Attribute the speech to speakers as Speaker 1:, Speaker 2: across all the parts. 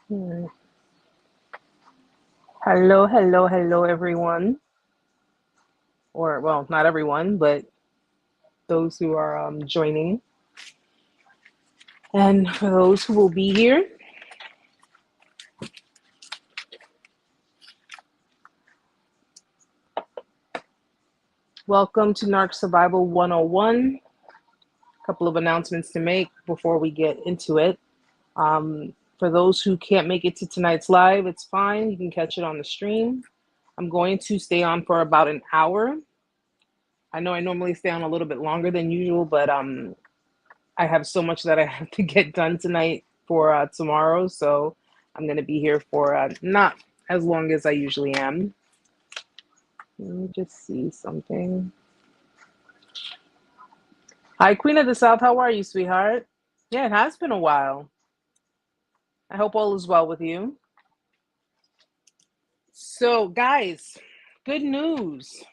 Speaker 1: Hmm. Hello, hello, hello, everyone. Or, well, not everyone, but those who are joining. And for those who will be here, welcome to Narc Survival 101. A couple of announcements to make before we get into it. For those who can't make it to tonight's live, it's fine. You can catch it on the stream. I'm going to stay on for about an hour. I know I normally stay on a little bit longer than usual, but I have so much that I have to get done tonight for tomorrow, so I'm going to be here for not as long as I usually am. Let me just see something. Hi, Queen of the South. How are you, sweetheart? Yeah, it has been a while. I hope all is well with you. So, guys, good news.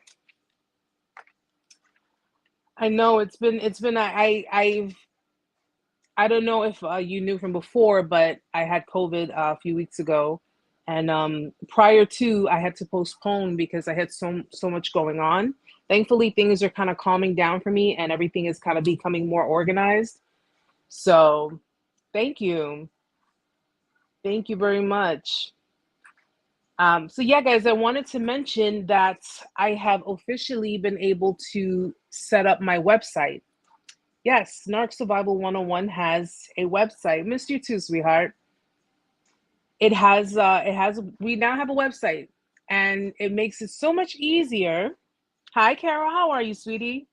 Speaker 1: I know it's been I don't know if you knew from before, but I had COVID a few weeks ago, and prior to, I had to postpone because I had so much going on. Thankfully, things are kind of calming down for me, and everything is kind of becoming more organized. So, thank you very much. So yeah, guys, I wanted to mention that I have officially been able to set up my website. Yes, Narc Survival 101 has a website. Missed you too, sweetheart. We now have a website, and it makes it so much easier. Hi, Carol, how are you, sweetie?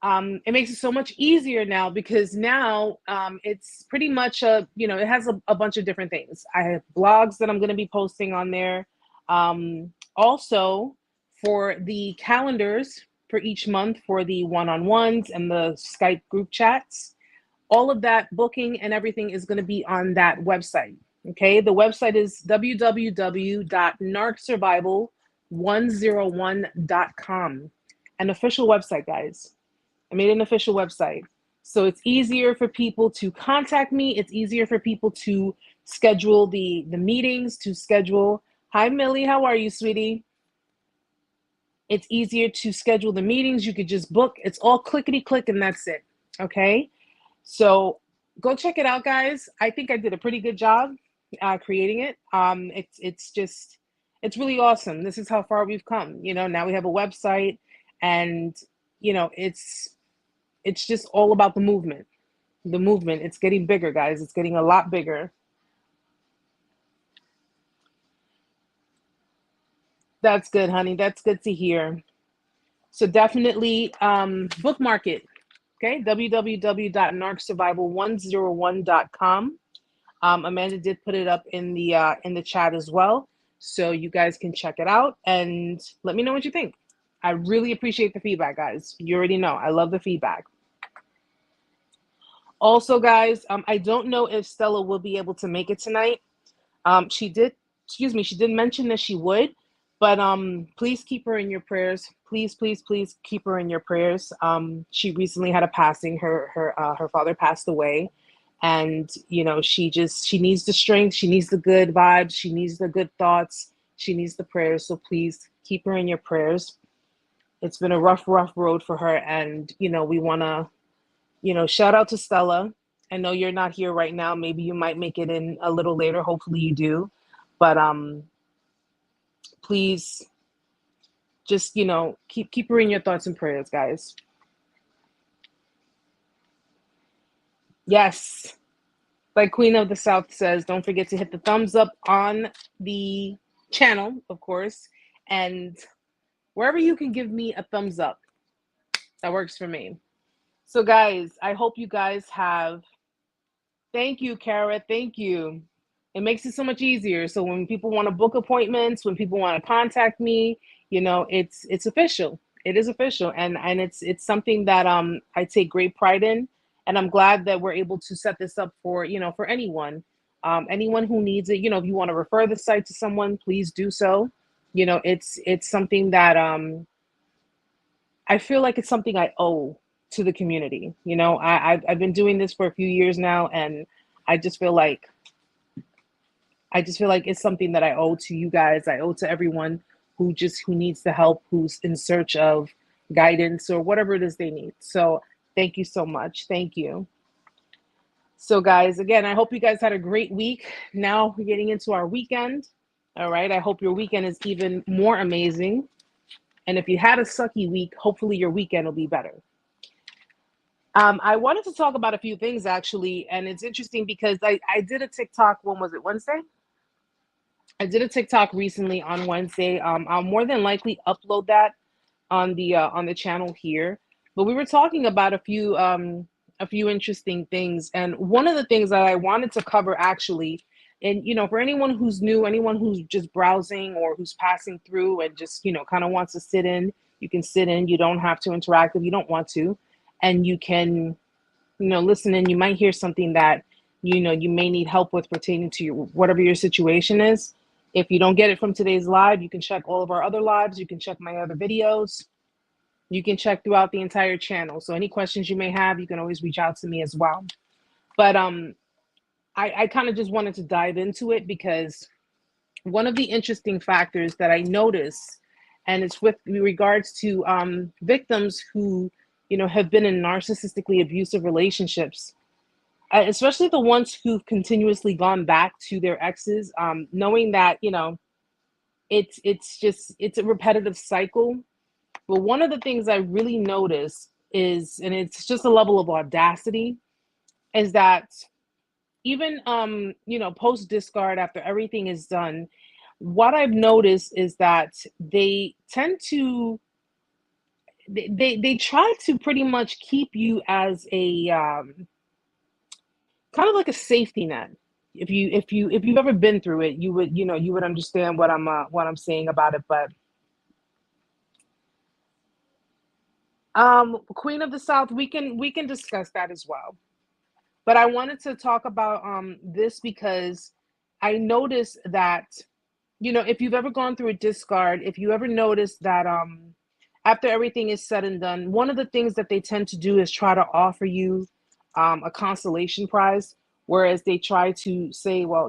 Speaker 1: It makes it so much easier now because now it's pretty much it has a bunch of different things. I have blogs that I'm going to be posting on there. Also, for the calendars for each month for the one-on-ones and the Skype group chats, all of that booking and everything is going to be on that website. Okay, the website is www.narcsurvival101.com, an official website, guys. I made an official website. So it's easier for people to contact me. It's easier for people to schedule the meetings, to schedule. Hi, Millie. How are you, sweetie? It's easier to schedule the meetings. You could just book. It's all clickety click and that's it. Okay. So go check it out, guys. I think I did a pretty good job creating it. It's really awesome. This is how far we've come. Now we have a website, and it's just all about the movement. The movement. It's getting bigger, guys. It's getting a lot bigger. That's good, honey. That's good to hear. So definitely bookmark it. Okay, www.narcsurvival101.com. Amanda did put it up in the chat as well, so you guys can check it out and let me know what you think. I really appreciate the feedback, guys. You already know I love the feedback. Also, guys, I don't know if Stella will be able to make it tonight. She did, excuse me, she did mention that she would, but please keep her in your prayers. Please, please, please keep her in your prayers. She recently had a passing. Her father passed away, and she needs the strength. She needs the good vibes. She needs the good thoughts. She needs the prayers. So please keep her in your prayers. It's been a rough, rough road for her, and we want to shout out to Stella. I know you're not here right now. Maybe you might make it in a little later. Hopefully you do. But please just, keep her in your thoughts and prayers, guys. Yes. Like Queen of the South says, don't forget to hit the thumbs up on the channel, of course. And wherever you can give me a thumbs up, that works for me. So guys, I hope you guys have. Thank you, Kara. Thank you. It makes it so much easier. So when people want to book appointments, when people want to contact me, it's official. It is official, and it's something that I take great pride in, and I'm glad that we're able to set this up for for anyone who needs it. If you want to refer the site to someone, please do so. It's something that I feel like it's something I owe to the community. I've been doing this for a few years now, and I just feel like it's something that I owe to you guys. I owe to everyone who needs the help, who's in search of guidance or whatever it is they need. So thank you so much. Thank you. So guys, again, I hope you guys had a great week. Now we're getting into our weekend. All right. I hope your weekend is even more amazing. And if you had a sucky week, hopefully your weekend will be better. I wanted to talk about a few things actually, and it's interesting because I did a TikTok. When was it? Wednesday? I did a TikTok recently on Wednesday. I'll more than likely upload that on the channel here. But we were talking about a few interesting things, and one of the things that I wanted to cover actually, and for anyone who's new, anyone who's just browsing or who's passing through and just kind of wants to sit in, you can sit in. You don't have to interact if you don't want to, and you can listen in. You might hear something that you may need help with pertaining to whatever your situation is. If you don't get it from today's live, you can check all of our other lives. You can check my other videos. You can check throughout the entire channel. So any questions you may have, you can always reach out to me as well. But I kind of just wanted to dive into it because one of the interesting factors that I notice, and it's with regards to victims who have been in narcissistically abusive relationships, especially the ones who've continuously gone back to their exes, knowing that it's a repetitive cycle. But one of the things I really notice is, and it's just a level of audacity, is that even post discard, after everything is done, what I've noticed is that they tend to they try to pretty much keep you as a kind of like a safety net. If you've ever been through it, you would understand what I'm saying about it. But Queen of the South, we can discuss that as well. But I wanted to talk about this because I noticed that if you've ever gone through a discard, if you ever noticed that after everything is said and done, one of the things that they tend to do is try to offer you a consolation prize, whereas they try to say, well,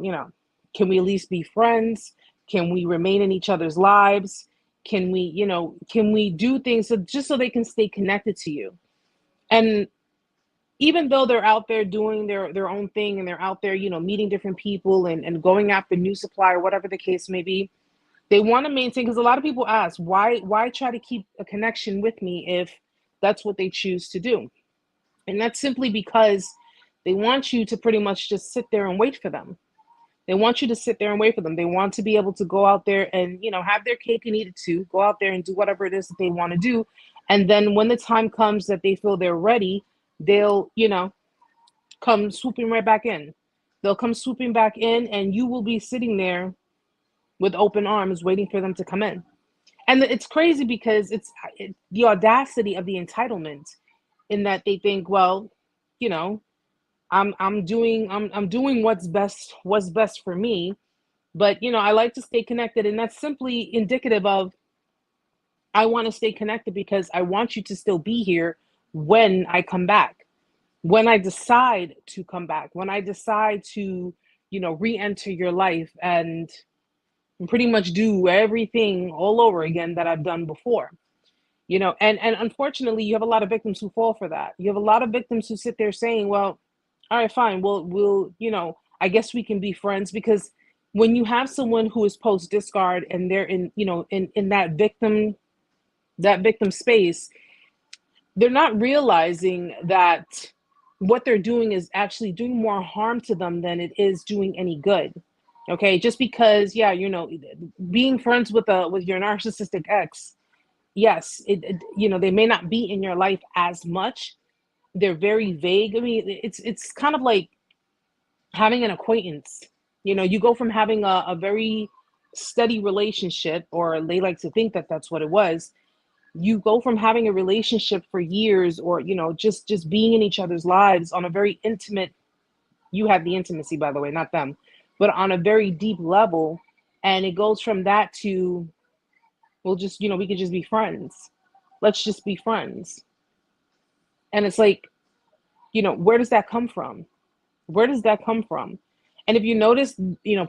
Speaker 1: can we at least be friends? Can we remain in each other's lives? Can we do things just so they can stay connected to you? And even though they're out there doing their own thing, and they're out there, meeting different people and going after new supply or whatever the case may be, they want to maintain, because a lot of people ask, why try to keep a connection with me if that's what they choose to do? And that's simply because they want you to pretty much just sit there and wait for them. They want you to sit there and wait for them. They want to be able to go out there and, have their cake and eat it too, go out there and do whatever it is that they want to do. And then when the time comes that they feel they're ready, they'll, come swooping right back in. They'll come swooping back in, and you will be sitting there with open arms waiting for them to come in. And it's crazy because it's the audacity of the entitlement, in that they think, well, I'm doing what's best for me. But I like to stay connected, and that's simply indicative of, I want to stay connected because I want you to still be here when I come back, when I decide to come back, when I decide to re-enter your life and pretty much do everything all over again that I've done before. And unfortunately, you have a lot of victims who fall for that. You have a lot of victims who sit there saying, well, all right, fine, we'll I guess we can be friends. Because when you have someone who is post discard and they're in that victim space, they're not realizing that what they're doing is actually doing more harm to them than it is doing any good. Okay, just because, being friends with your narcissistic ex, yes, they may not be in your life as much. They're very vague. I mean, it's kind of like having an acquaintance. You go from having a very steady relationship, or they like to think that that's what it was. You go from having a relationship for years, or just being in each other's lives on a very intimate, you have the intimacy, by the way, not them, but on a very deep level. And it goes from that to, we'll just, we could just be friends. Let's just be friends. And it's like, where does that come from? Where does that come from? And if you notice,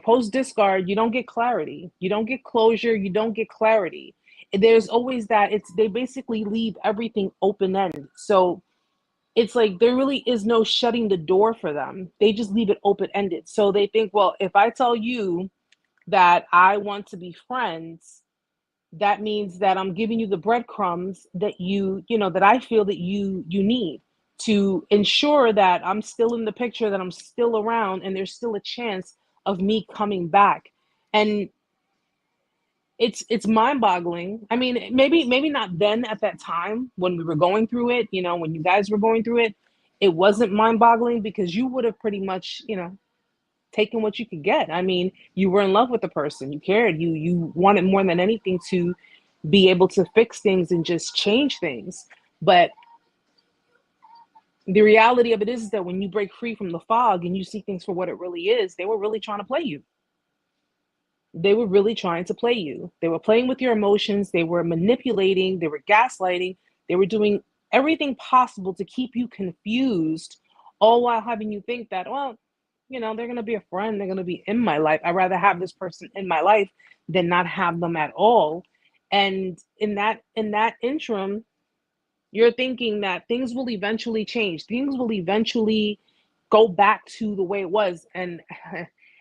Speaker 1: post discard, you don't get clarity. You don't get closure. You don't get clarity. There's always that. They basically leave everything open end. So it's like there really is no shutting the door for them. They just leave it open ended. So they think, well, if I tell you that I want to be friends, that means that I'm giving you the breadcrumbs that that I feel that you need to ensure that I'm still in the picture, that I'm still around, and there's still a chance of me coming back. And it's mind-boggling. I mean, maybe not then at that time when we were going through it, when you guys were going through it, it wasn't mind-boggling because you would have pretty much, taken what you could get. I mean, you were in love with the person, you cared, you wanted more than anything to be able to fix things and just change things. But the reality of it is that when you break free from the fog and you see things for what it really is, they were really trying to play you. They were really trying to play you. They were playing with your emotions. They were manipulating. They were gaslighting. They were doing everything possible to keep you confused, all while having you think that, well, they're going to be a friend. They're going to be in my life. I'd rather have this person in my life than not have them at all. And in that interim, you're thinking that things will eventually change. Things will eventually go back to the way it was. And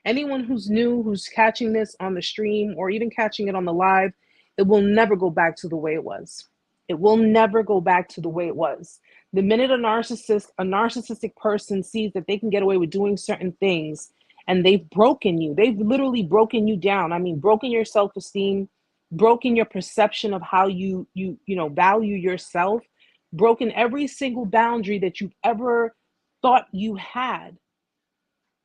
Speaker 1: anyone who's new, who's catching this on the stream or even catching it on the live, it will never go back to the way it was. It will never go back to the way it was. The minute a narcissistic person sees that they can get away with doing certain things and they've broken you, they've literally broken you down. I mean, broken your self-esteem, broken your perception of how you value yourself, broken every single boundary that you've ever thought you had.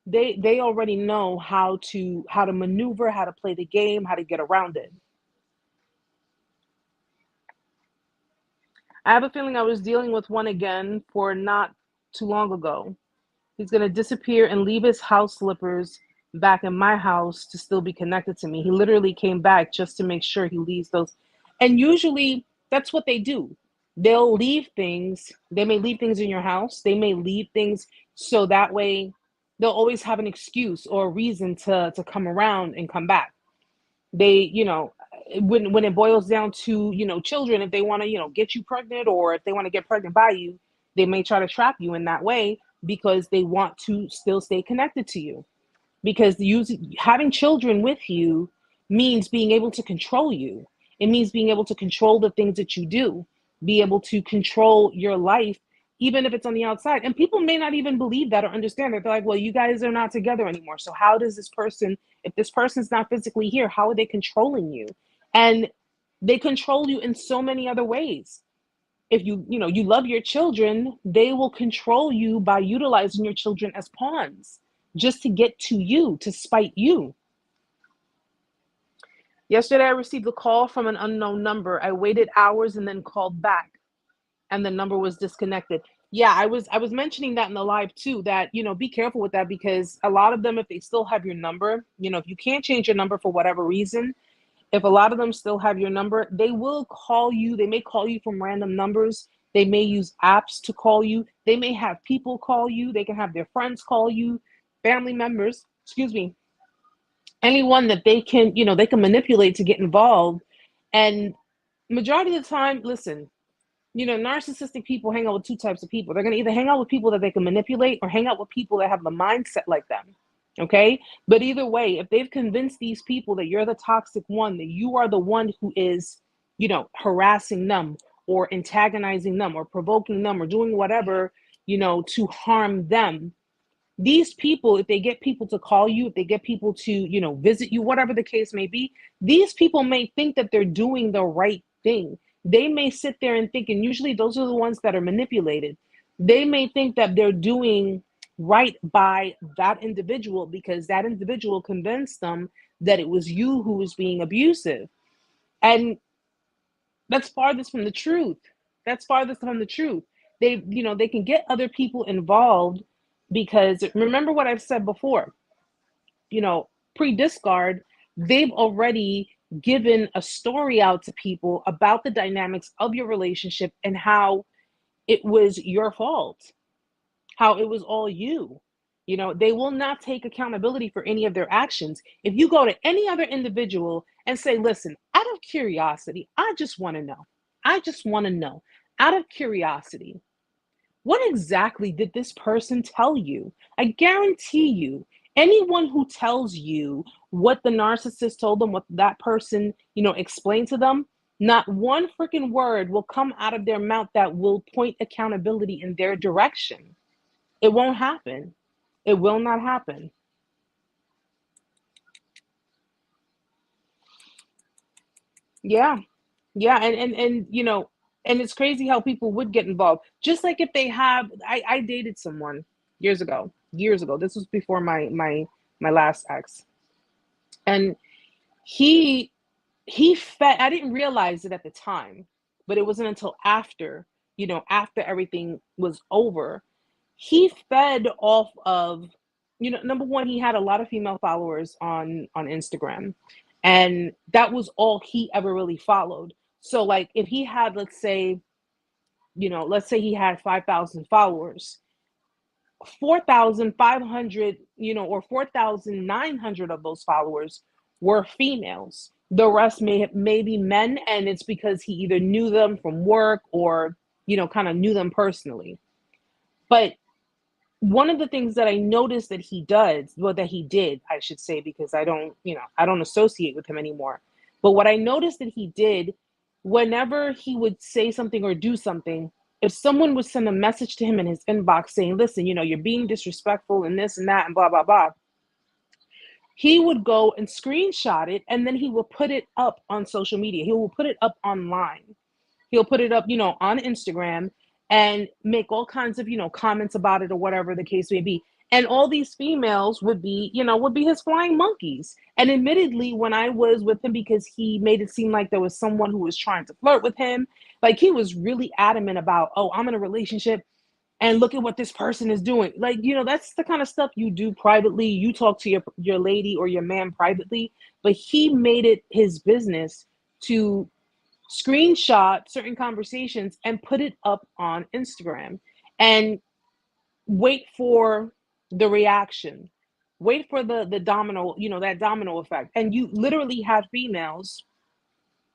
Speaker 1: They already know how to maneuver, how to play the game, how to get around it. I have a feeling I was dealing with one again for not too long ago. He's going to disappear and leave his house slippers back in my house to still be connected to me. He literally came back just to make sure he leaves those. And usually that's what they do. They'll leave things. They may leave things in your house. They may leave things so that way they'll always have an excuse or a reason to come around and come back. They, when it boils down to, children, if they want to, get you pregnant or if they want to get pregnant by you, they may try to trap you in that way because they want to still stay connected to you. Because having children with you means being able to control you. It means being able to control the things that you do, be able to control your life, even if it's on the outside. And people may not even believe that or understand it. They're like, well, you guys are not together anymore. So how does this person, if this person's not physically here, how are they controlling you? And they control you in so many other ways. If you love your children, they will control you by utilizing your children as pawns just to get to you, to spite you. Yesterday, I received a call from an unknown number. I waited hours and then called back, and the number was disconnected. Yeah, I was mentioning that in the live too, that, be careful with that, because a lot of them, if they still have your number, if you can't change your number for whatever reason, if a lot of them still have your number, they will call you. They may call you from random numbers. They may use apps to call you. They may have people call you. They can have their friends call you, family members, anyone that they can manipulate to get involved. And majority of the time, listen, narcissistic people hang out with two types of people. They're going to either hang out with people that they can manipulate or hang out with people that have the mindset like them. Okay. But either way, if they've convinced these people that you're the toxic one, that you are the one who is, harassing them or antagonizing them or provoking them or doing whatever, to harm them, these people, if they get people to call you, if they get people to, visit you, whatever the case may be, these people may think that they're doing the right thing. They may sit there and think, and usually those are the ones that are manipulated. They may think that they're doing right by that individual because that individual convinced them that it was you who was being abusive. And that's farthest from the truth. That's farthest from the truth. They can get other people involved because remember what I've said before, pre-discard, they've already given a story out to people about the dynamics of your relationship and how it was your fault, how it was all you. You know, they will not take accountability for any of their actions. If you go to any other individual and say, listen, out of curiosity, I just want to know. I just want to know, out of curiosity, what exactly did this person tell you? I guarantee you, anyone who tells you what the narcissist told them, what that person, explained to them, not one freaking word will come out of their mouth that will point accountability in their direction. It won't happen. It will not happen. Yeah. Yeah. And it's crazy how people would get involved. Just like if they have, I dated someone years ago. This was before my last ex. And he he fed, I didn't realize it at the time, but it wasn't until after, after everything was over, he fed off of, number one, he had a lot of female followers on Instagram, and that was all he ever really followed. So like if he had, let's say he had 5,000 followers, 4,500, or 4,900 of those followers were females. The rest may be men, and it's because he either knew them from work or, kind of knew them personally. But one of the things that I noticed that he does, well, that he did, I should say, because I don't associate with him anymore. But what I noticed that he did, whenever he would say something or do something, if someone would send a message to him in his inbox saying, listen, you're being disrespectful and this and that and blah, blah, blah, he would go and screenshot it, and then he will put it up on social media. He will put it up online. He'll put it up, on Instagram, and make all kinds of, comments about it or whatever the case may be. And all these females would be his flying monkeys. And admittedly, when I was with him, because he made it seem like there was someone who was trying to flirt with him, like he was really adamant about, oh, I'm in a relationship and look at what this person is doing. Like, that's the kind of stuff you do privately. You talk to your lady or your man privately, but he made it his business to screenshot certain conversations and put it up on Instagram and wait for the reaction, wait for the domino, that domino effect. And you literally have females,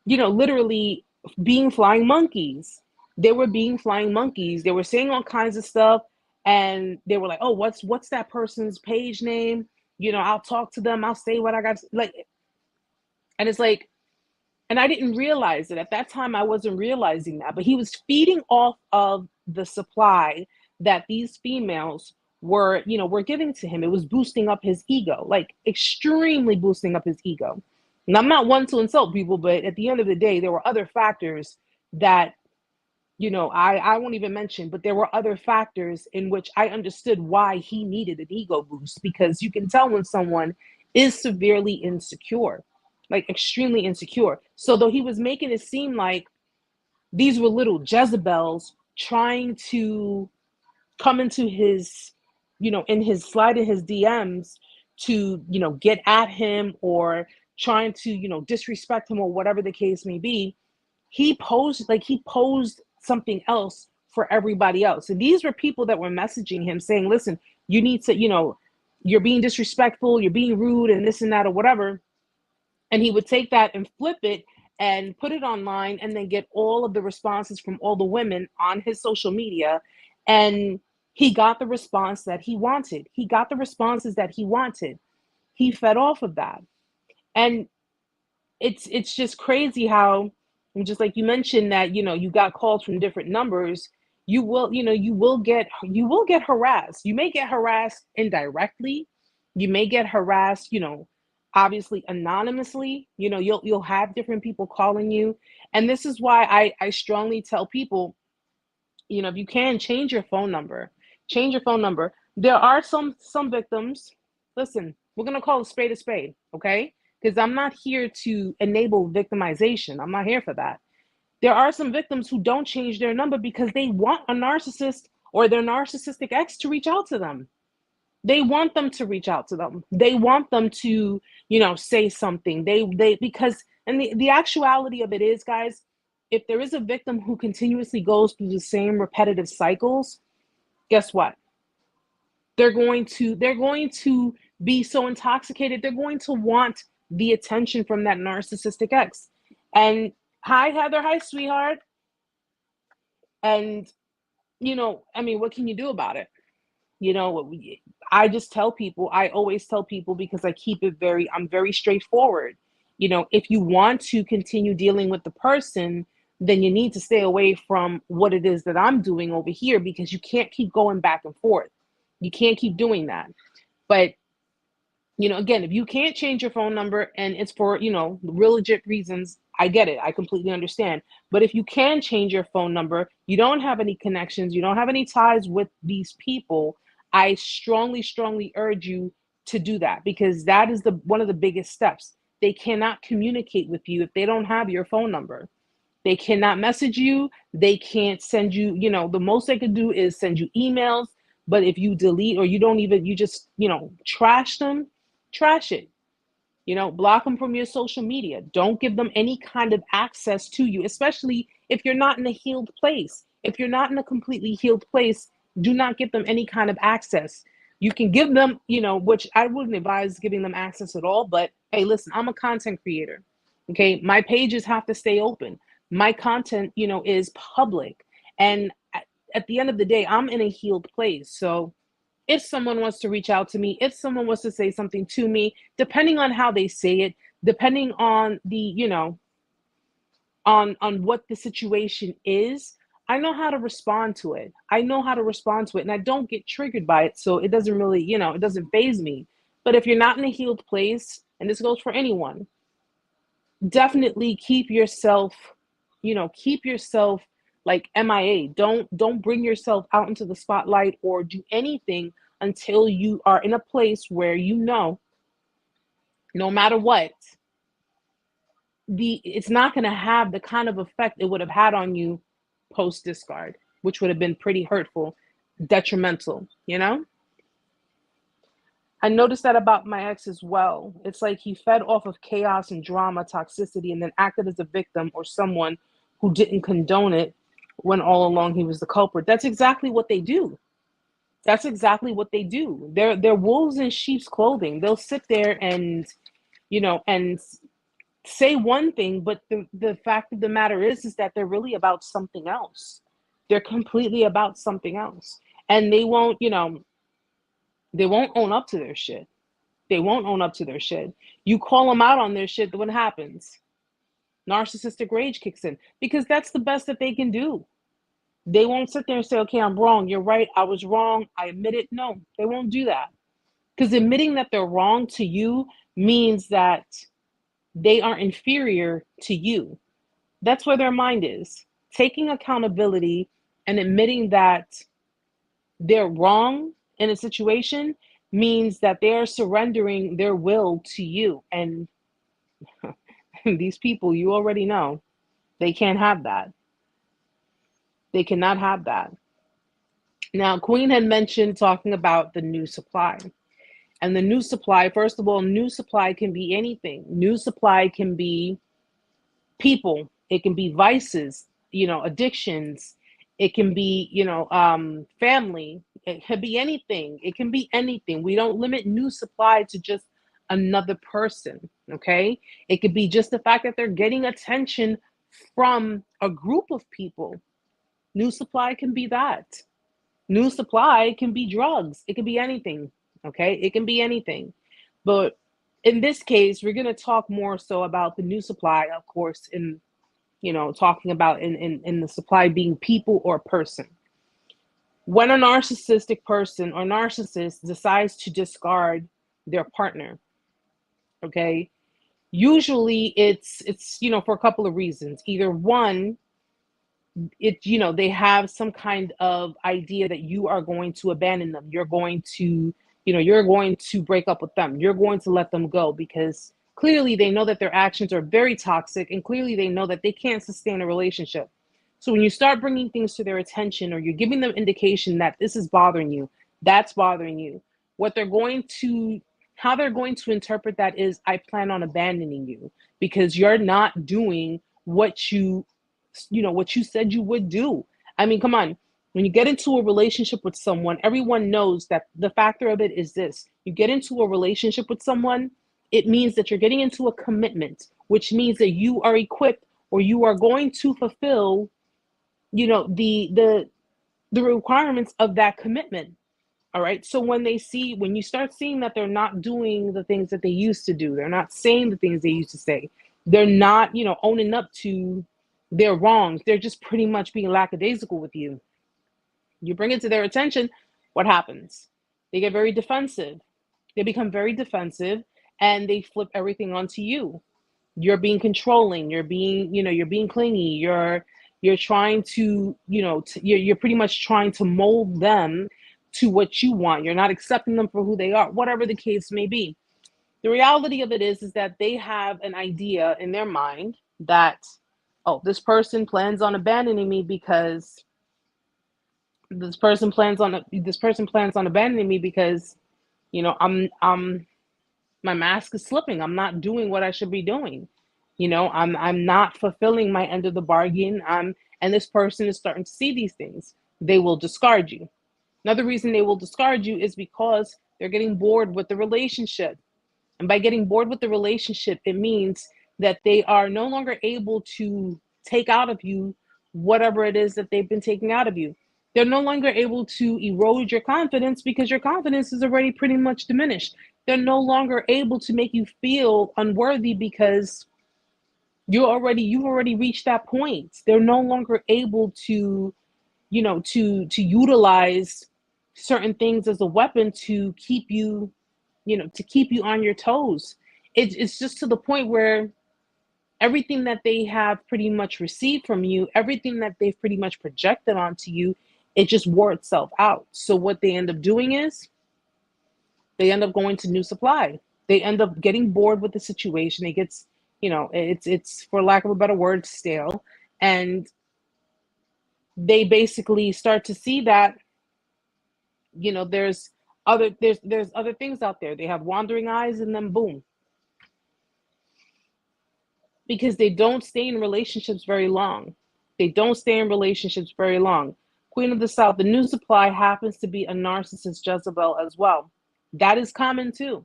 Speaker 1: literally being flying monkeys. They were being flying monkeys. They were saying all kinds of stuff, and they were like, oh, what's that person's page name? I'll talk to them. I'll say what I got. Like, and it's like, and I didn't realize it. At that time, I wasn't realizing that. But he was feeding off of the supply that these females were giving to him. It was boosting up his ego, like extremely boosting up his ego. And I'm not one to insult people, but at the end of the day, there were other factors that, I won't even mention, but there were other factors in which I understood why he needed an ego boost, because you can tell when someone is severely insecure, like extremely insecure. So though he was making it seem like these were little Jezebels trying to come into his, in his slide in his DMs to, get at him or trying to, disrespect him or whatever the case may be, he posed something else for everybody else. And these were people that were messaging him saying, listen, you need to, you're being disrespectful, you're being rude and this and that or whatever. And he would take that and flip it and put it online and then get all of the responses from all the women on his social media. And he got the response that he wanted. He got the responses that he wanted. He fed off of that. And it's just crazy how, and just like you mentioned that, you got calls from different numbers, you will get harassed. You may get harassed indirectly. You may get harassed, obviously anonymously. You'll have different people calling you. And this is why I strongly tell people, if you can, change your phone number. Change your phone number. There are some victims. Listen, we're gonna call a spade, okay? Because I'm not here to enable victimization. I'm not here for that. There are some victims who don't change their number because they want a narcissist or their narcissistic ex to reach out to them. They want them to reach out to them. They want them to, say something. Because, and the actuality of it is, guys, if there is a victim who continuously goes through the same repetitive cycles, guess what? They're going to be so intoxicated. They're going to want the attention from that narcissistic ex. And hi, Heather. Hi, sweetheart. And, I mean, what can you do about it? I just tell people, I always tell people, because I'm very straightforward. If you want to continue dealing with the person, then you need to stay away from what it is that I'm doing over here, because you can't keep going back and forth. You can't keep doing that. But again, if you can't change your phone number and it's for, real legit reasons, I get it. I completely understand. But if you can change your phone number, you don't have any connections, you don't have any ties with these people, I strongly, strongly urge you to do that, because that is one of the biggest steps. They cannot communicate with you if they don't have your phone number. They cannot message you. They can't send you, the most they could do is send you emails. But if you delete, or you don't even, you just, trash them, trash it. Block them from your social media. Don't give them any kind of access to you, especially if you're not in a healed place. If you're not in a completely healed place, do not give them any kind of access. You can give them, which I wouldn't advise giving them access at all. But hey, listen, I'm a content creator. Okay. My pages have to stay open. My content, is public. And at the end of the day, I'm in a healed place. So if someone wants to reach out to me, if someone wants to say something to me, depending on how they say it, depending on the, on what the situation is, I know how to respond to it. And I don't get triggered by it. So it doesn't really, it doesn't faze me. But if you're not in a healed place, and this goes for anyone, definitely keep yourself like MIA. Don't bring yourself out into the spotlight or do anything until you are in a place where no matter what, it's not going to have the kind of effect it would have had on you post discard, which would have been pretty hurtful, detrimental. I noticed that about my ex as well. It's like he fed off of chaos and drama, toxicity, and then acted as a victim or someone who didn't condone it, when all along he was the culprit. That's exactly what they do. They're wolves in sheep's clothing. They'll sit there and, and say one thing, but the fact of the matter is that they're really about something else. They're completely about something else. And they won't own up to their shit. You call them out on their shit, what happens? Narcissistic rage kicks in, because that's the best that they can do. They won't sit there and say, okay, I'm wrong. You're right. I was wrong. I admit it. No, they won't do that. Because admitting that they're wrong to you means that they are inferior to you. That's where their mind is. Taking accountability and admitting that they're wrong in a situation means that they're surrendering their will to you. And these people, you already know, they can't have that. They cannot have that. Now, Queen had mentioned talking about the new supply. And the new supply, first of all, new supply can be anything. New supply can be people. It can be vices, addictions. It can be, family. It can be anything. We don't limit new supply to just another person, okay? It could be just the fact that they're getting attention from a group of people. New supply can be that. New supply can be drugs. It can be anything, okay? It can be anything. But in this case, we're going to talk more so about the new supply, of course, in, talking about in the supply being people or person. When a narcissistic person or narcissist decides to discard their partner, okay, usually it's for a couple of reasons. Either one, they have some kind of idea that you are going to abandon them. You're going to break up with them. You're going to let them go, because clearly they know that their actions are very toxic, and clearly they know that they can't sustain a relationship. So when you start bringing things to their attention, or you're giving them indication that this is bothering you, that's bothering you, how they're going to interpret that is, I plan on abandoning you because you're not doing what you said you would do. I mean, come on. When you get into a relationship with someone, everyone knows that the factor of it is this. You get into a relationship with someone, it means that you're getting into a commitment, which means that you are equipped or you are going to fulfill, the requirements of that commitment. All right. So when you start seeing that they're not doing the things that they used to do, they're not saying the things they used to say, they're not, owning up to their wrongs, they're just pretty much being lackadaisical with you. You bring it to their attention, what happens? They get very defensive. They become very defensive and they flip everything onto you. You're being controlling, you're being clingy, you're trying to, you're pretty much trying to mold them to what you want. You're not accepting them for who they are, whatever the case may be. The reality of it is that they have an idea in their mind that, oh, this person plans on abandoning me because I'm my mask is slipping. I'm not doing what I should be doing. I'm not fulfilling my end of the bargain. And this person is starting to see these things. They will discard you. Another reason they will discard you is because they're getting bored with the relationship. And by getting bored with the relationship, it means that they are no longer able to take out of you whatever it is that they've been taking out of you. They're no longer able to erode your confidence because your confidence is already pretty much diminished. They're no longer able to make you feel unworthy because you've already reached that point. They're no longer able to, to utilize certain things as a weapon to keep you, to keep you on your toes. It's just to the point where everything that they have pretty much received from you, everything that they've pretty much projected onto you, it just wore itself out. So what they end up doing is they end up going to new supply. They end up getting bored with the situation. It gets, it's for lack of a better word, stale. And they basically start to see that, there's other things out there. They have wandering eyes and then boom. Because they don't stay in relationships very long. They don't stay in relationships very long. Queen of the South, the new supply happens to be a narcissist Jezebel as well. That is common too.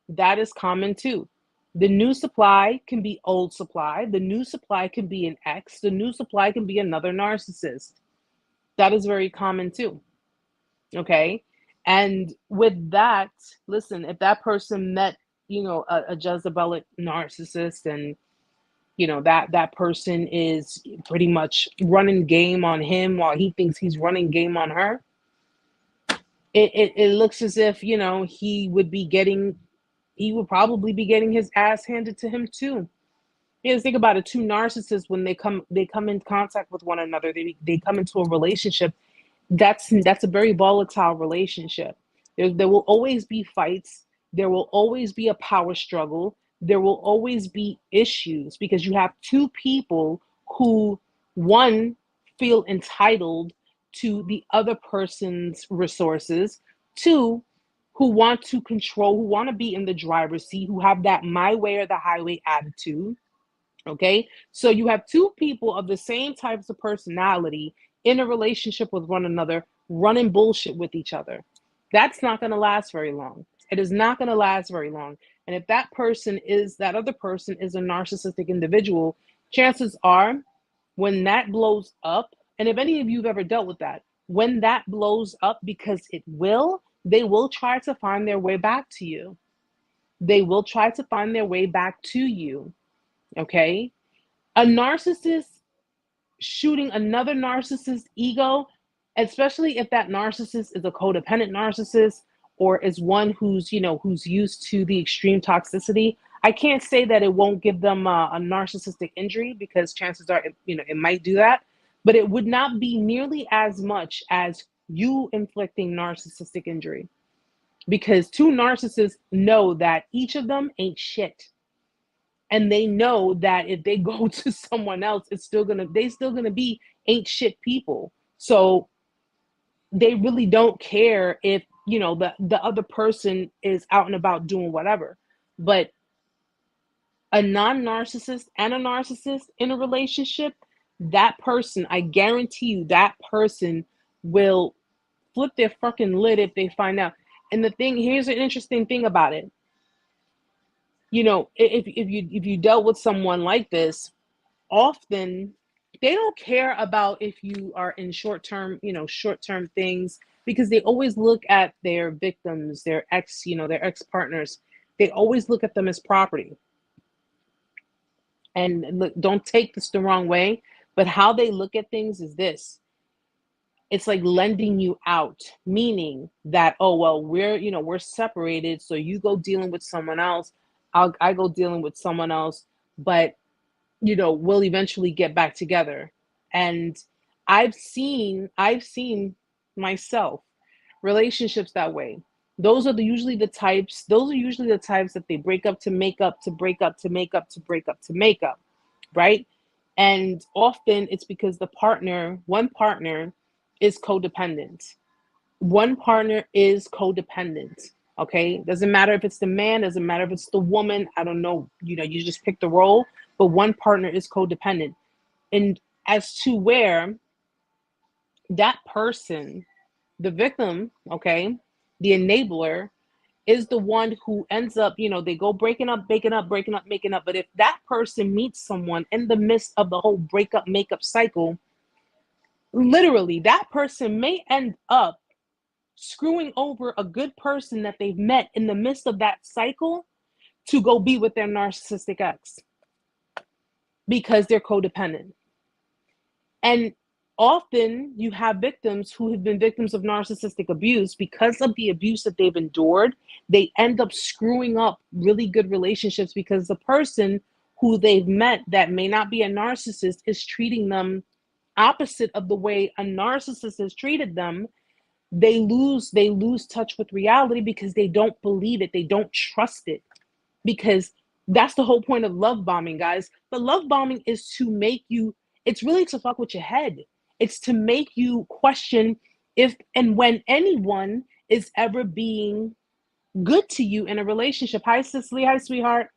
Speaker 1: That is common too. The new supply can be old supply. The new supply can be an ex. The new supply can be another narcissist. That is very common too. Okay. And with that, listen, if that person met, a Jezebelic narcissist and, that person is pretty much running game on him while he thinks he's running game on her, it looks as if, he would probably be getting his ass handed to him too. Because think about it, two narcissists, when they come in contact with one another, they come into a relationship. That's a very volatile relationship. There will always be fights. There will always be a power struggle. There will always be issues because you have two people who, one, feel entitled to the other person's resources, two, who want to control, who want to be in the driver's seat, who have that my way or the highway attitude. Okay, so you have two people of the same types of personality in a relationship with one another, running bullshit with each other. That's not going to last very long. It is not going to last very long. And if that other person is a narcissistic individual, chances are when that blows up, and if any of you have ever dealt with that, when that blows up, because they will try to find their way back to you. They will try to find their way back to you. Okay? A narcissist shooting another narcissist's ego, especially if that narcissist is a codependent narcissist or is one who's used to the extreme toxicity, I can't say that it won't give them a narcissistic injury, because chances are it might do that, but it would not be nearly as much as you inflicting narcissistic injury, because two narcissists know that each of them ain't shit. And they know that if they go to someone else, they still gonna be ain't shit people. So they really don't care if the other person is out and about doing whatever. But a non-narcissist and a narcissist in a relationship, that person, I guarantee you, that person will flip their fucking lid if they find out. And the thing, here's an interesting thing about it. You know, if you dealt with someone like this, often they don't care about if you are in short-term things, because they always look at their victims, their ex partners. They always look at them as property. And look, don't take this the wrong way, but how they look at things is this: it's like lending you out, meaning that, oh well, we're separated, so you go dealing with someone else, I go dealing with someone else, but we'll eventually get back together. And I've seen myself relationships that way. Those are usually the types that they break up to make up, to break up to make up, to break up to make up, right? And often it's because one partner is codependent. One partner is codependent. Okay, doesn't matter if it's the man, doesn't matter if it's the woman, I don't know, you just pick the role, but one partner is codependent. And as to where that person, the victim, okay, the enabler, is the one who ends up, they go breaking up, making up, breaking up, making up. But if that person meets someone in the midst of the whole breakup, makeup cycle, literally that person may end up screwing over a good person that they've met in the midst of that cycle to go be with their narcissistic ex, because they're codependent. And often you have victims who have been victims of narcissistic abuse. Because of the abuse that they've endured, they end up screwing up really good relationships, because the person who they've met that may not be a narcissist is treating them opposite of the way a narcissist has treated them. They lose touch with reality because they don't believe it, they don't trust it. Because that's the whole point of love bombing, guys. But love bombing is to make you, it's really to fuck with your head. It's to make you question if and when anyone is ever being good to you in a relationship. Hi, Cicely. Hi, sweetheart.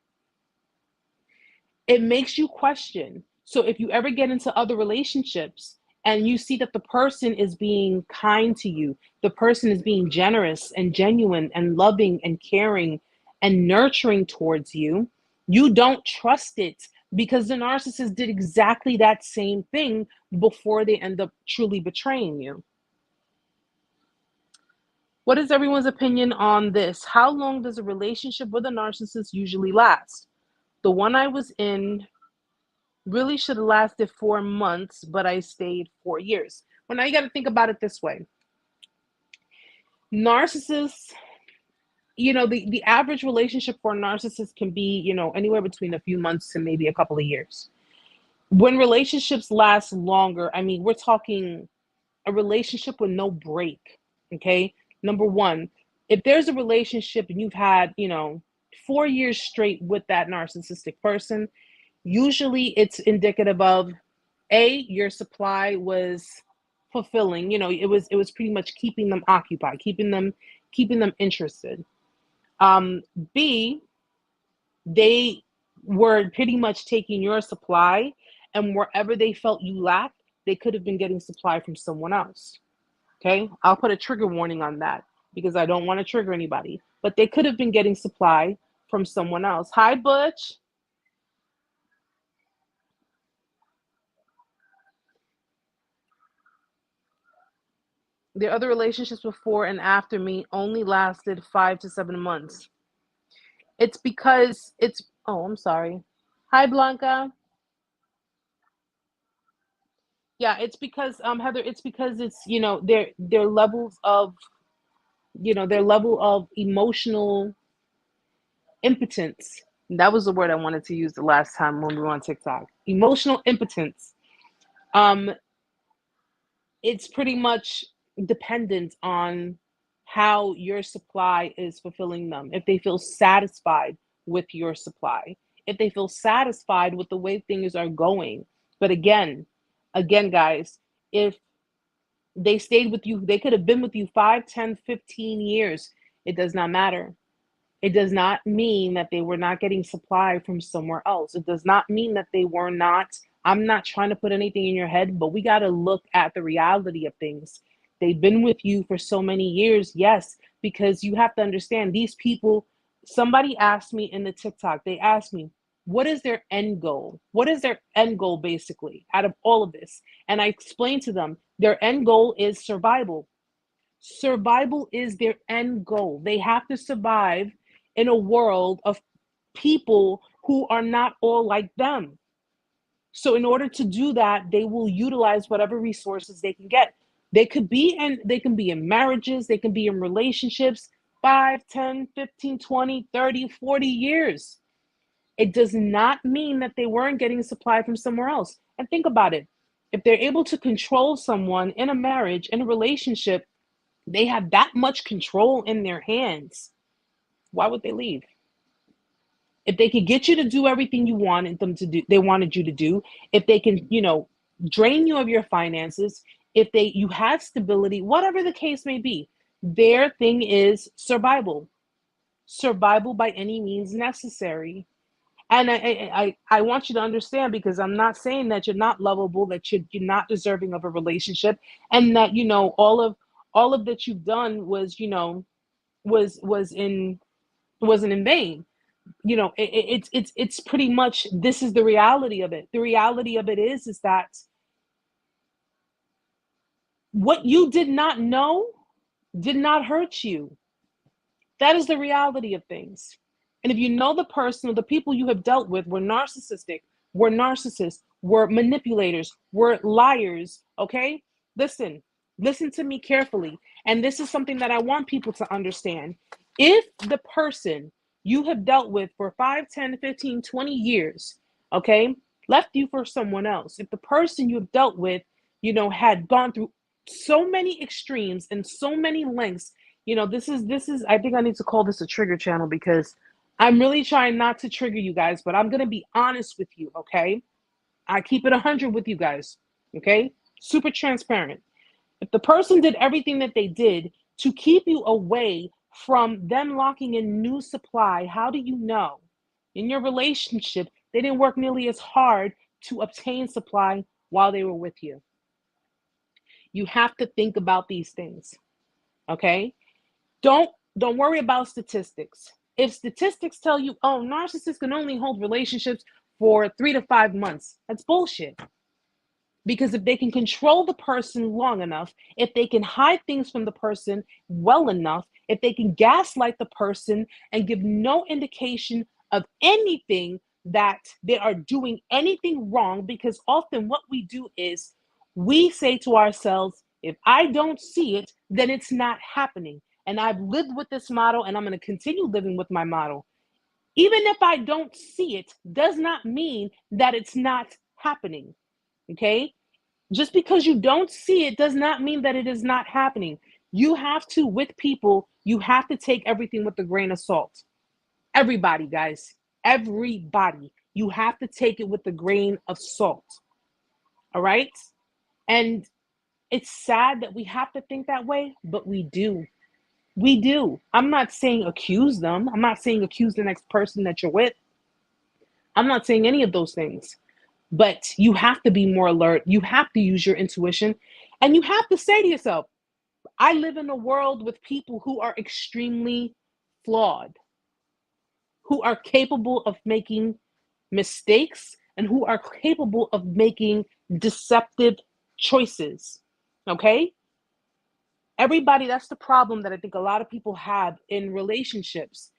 Speaker 1: It makes you question. So if you ever get into other relationships and you see that the person is being kind to you, the person is being generous and genuine and loving and caring and nurturing towards you, you don't trust it, because the narcissist did exactly that same thing before they end up truly betraying you. What is everyone's opinion on this? How long does a relationship with a narcissist usually last? The one I was in really should have lasted 4 months, but I stayed 4 years. Well, now you got to think about it this way. Narcissists, the average relationship for a narcissist can be, anywhere between a few months to maybe a couple of years. When relationships last longer, I mean, we're talking a relationship with no break, okay? Number one, if there's a relationship and you've had, 4 years straight with that narcissistic person, usually it's indicative of, your supply was fulfilling. It was pretty much keeping them occupied, keeping them interested. B, they were pretty much taking your supply, and wherever they felt you lacked, they could have been getting supply from someone else. Okay, I'll put a trigger warning on that because I don't want to trigger anybody, but they could have been getting supply from someone else. Hi, Butch. The other relationships before and after me only lasted 5 to 7 months. It's because oh, I'm sorry. Hi, Blanca. Yeah, it's because Heather, it's because it's their levels of their level of emotional impotence. That was the word I wanted to use the last time when we were on TikTok. Emotional impotence. Um, it's pretty much dependent on how your supply is fulfilling them. If they feel satisfied with your supply, if they feel satisfied with the way things are going. But again, guys, if they stayed with you, they could have been with you 5, 10, 15 years. It does not matter. It does not mean that they were not getting supply from somewhere else. It does not mean that they were not I'm not trying to put anything in your head, but we got to look at the reality of things. They've been with you for so many years, yes, because you have to understand these people. Somebody asked me in the TikTok, they asked me, what is their end goal? What is their end goal basically out of all of this? And I explained to them, their end goal is survival. Survival is their end goal. They have to survive in a world of people who are not all like them. So in order to do that, they will utilize whatever resources they can get. They can be in marriages, they can be in relationships 5, 10, 15, 20, 30, 40 years. It does not mean that they weren't getting supply from somewhere else. And think about it. If they're able to control someone in a marriage, in a relationship, they have that much control in their hands. Why would they leave? If they could get you to do everything you wanted them to do, they wanted you to do, if they can, drain you of your finances, if you have stability, whatever the case may be, their thing is survival. Survival by any means necessary. And I want you to understand, because I'm not saying that you're not lovable, that you're not deserving of a relationship, and that all of that you've done was wasn't in vain. It's pretty much, this is the reality of it. The reality of it is that what you did not know did not hurt you. That is the reality of things. And if you know the person or the people you have dealt with were narcissistic, were narcissists, were manipulators, were liars, okay? Listen to me carefully. And this is something that I want people to understand. If the person you have dealt with for 5, 10, 15, 20 years, okay, left you for someone else, if the person you have dealt with, had gone through so many extremes and so many lengths, this is I think I need to call this a trigger channel, because I'm really trying not to trigger you guys, but I'm going to be honest with you, okay? I keep it 100 with you guys, okay? Super transparent. If the person did everything that they did to keep you away from them locking in new supply, how do you know in your relationship they didn't work nearly as hard to obtain supply while they were with you? You have to think about these things, okay? Don't worry about statistics. If statistics tell you, oh, narcissists can only hold relationships for 3 to 5 months, that's bullshit. Because if they can control the person long enough, if they can hide things from the person well enough, if they can gaslight the person and give no indication of anything that they are doing anything wrong, because often what we do is we say to ourselves, if I don't see it, then it's not happening. And I've lived with this model, and I'm going to continue living with my model. Even if I don't see it, does not mean that it's not happening. Okay? Just because you don't see it does not mean that it is not happening. You have to, with people, you have to take everything with a grain of salt. Everybody, guys, everybody. You have to take it with a grain of salt. All right? And it's sad that we have to think that way, but we do. We do. I'm not saying accuse them. I'm not saying accuse the next person that you're with. I'm not saying any of those things. But you have to be more alert. You have to use your intuition. And you have to say to yourself, I live in a world with people who are extremely flawed, who are capable of making mistakes, and who are capable of making deceptive choices. Okay? Everybody, that's the problem that I think a lot of people have in relationships.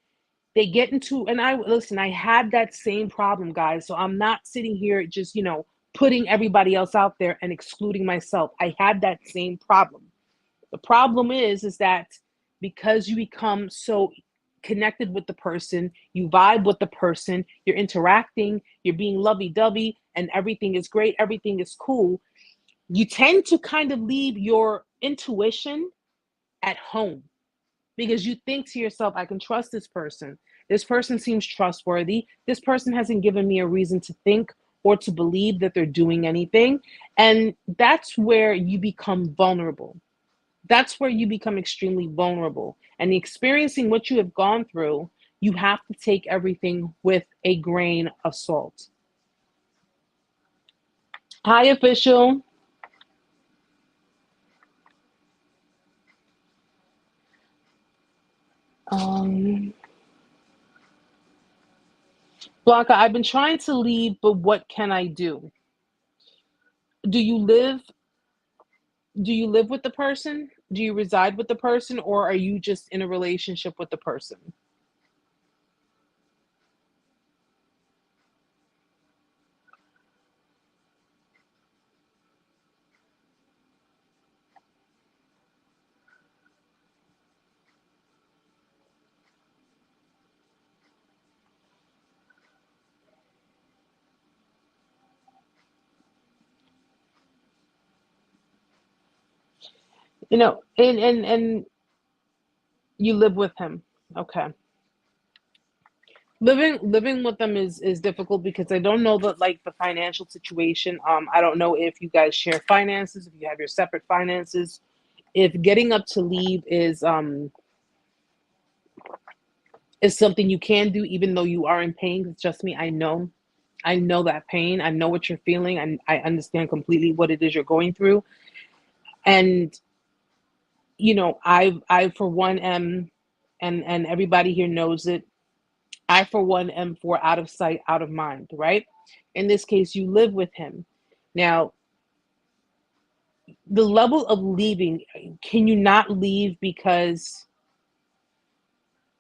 Speaker 1: They get into, and I had that same problem, guys. So I'm not sitting here just, putting everybody else out there and excluding myself. I had that same problem. The problem is that because you become so connected with the person, you vibe with the person, you're interacting, you're being lovey-dovey, and everything is great, everything is cool, you tend to kind of leave your intuition at home. Because you think to yourself, I can trust this person. This person seems trustworthy. This person hasn't given me a reason to think or to believe that they're doing anything. And that's where you become vulnerable. That's where you become extremely vulnerable. And experiencing what you have gone through, you have to take everything with a grain of salt. Hi, official. Um, Blanca, I've been trying to leave, but what can I do? Do you live do you live with the person? Do you reside with the person, or are you just in a relationship with the person? And you live with him. Okay. Living with them is difficult because I don't know the financial situation. I don't know if you guys share finances, if you have your separate finances, if getting up to leave is something you can do even though you are in pain. 'Cause trust me, I know that pain. I know what you're feeling, and I understand completely what it is you're going through. And I for one am, and everybody here knows it. I for one am for out of sight, out of mind, right? In this case, you live with him. Now, the level of leaving, can you not leave because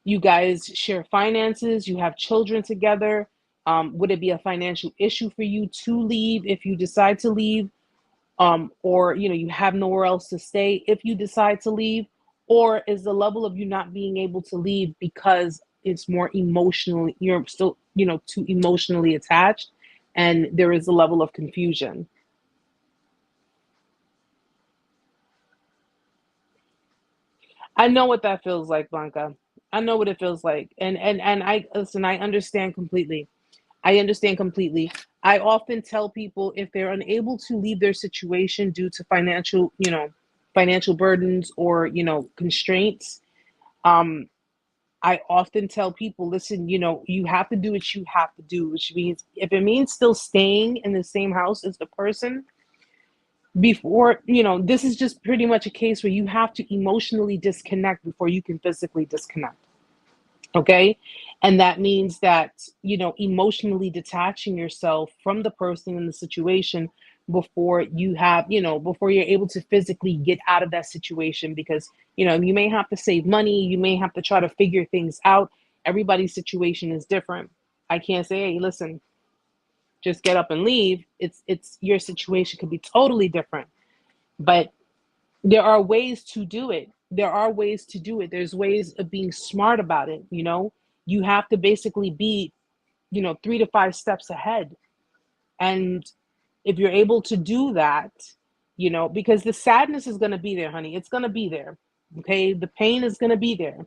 Speaker 1: you guys share finances, you have children together? Would it be a financial issue for you to leave if you decide to leave? Or you have nowhere else to stay if you decide to leave? Or is the level of you not being able to leave because it's more emotionally, you're still too emotionally attached, and there is a level of confusion? I know what that feels like, Blanca. I know what it feels like, and I listen. I understand completely. I understand completely. I often tell people if they're unable to leave their situation due to financial burdens or constraints. um I often tell people, listen, you have to do what you have to do, which means if it means still staying in the same house as the person before, this is just pretty much a case where you have to emotionally disconnect before you can physically disconnect. Okay. And that means that emotionally detaching yourself from the person in the situation before before you're able to physically get out of that situation, because you may have to save money, you may have to try to figure things out. Everybody's situation is different. I can't say, hey, listen, just get up and leave. It's your situation could be totally different. But there are ways to do it. There's ways of being smart about it. You have to basically be 3 to 5 steps ahead. And if you're able to do that, because the sadness is going to be there, honey. It's going to be there. Okay, the pain is going to be there.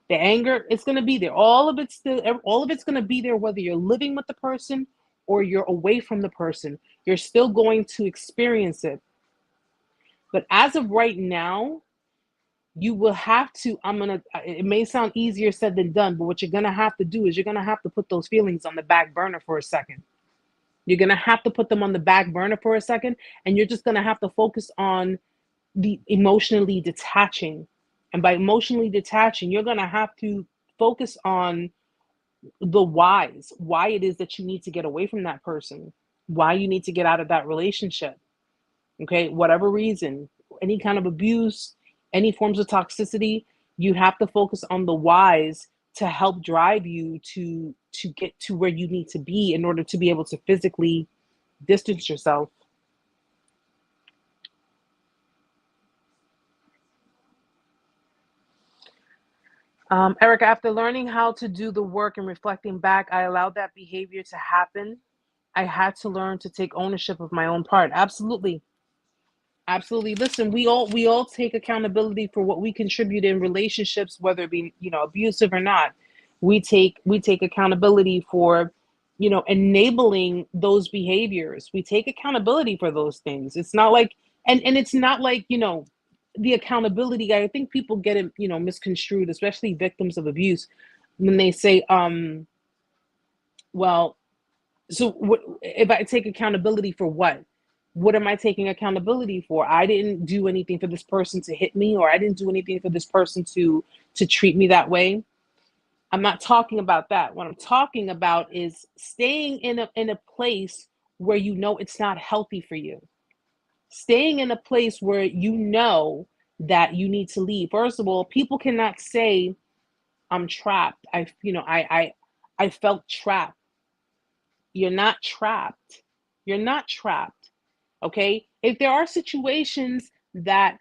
Speaker 1: The anger, it's going to be there. All of it's going to be there, whether you're living with the person or you're away from the person. You're still going to experience it. But as of right now, you will have to, it may sound easier said than done, but what you're going to have to do is you're going to have to put those feelings on the back burner for a second. You're going to have to put them on the back burner for a second, and you're just going to have to focus on the emotionally detaching. And by emotionally detaching, you're going to have to focus on the why it is that you need to get away from that person, why you need to get out of that relationship. Okay, whatever reason, any kind of abuse, any forms of toxicity, you have to focus on the whys to help drive you to get to where you need to be in order to be able to physically distance yourself. Erica, after learning how to do the work and reflecting back, I allowed that behavior to happen. I had to learn to take ownership of my own part. Absolutely. Absolutely. Listen, we all take accountability for what we contribute in relationships, whether it be, abusive or not. We take accountability for, enabling those behaviors. We take accountability for those things. It's not like, and it's not like, the accountability, I think people get it, misconstrued, especially victims of abuse, when they say, well, so what if I take accountability for what? What am I taking accountability for? I didn't do anything for this person to hit me, or I didn't do anything for this person to treat me that way. I'm not talking about that. What I'm talking about is staying in a place where you know it's not healthy for you. Staying in a place where you know that you need to leave. First of all, people cannot say I'm trapped. I felt trapped. You're not trapped. You're not trapped. Okay? If there are situations that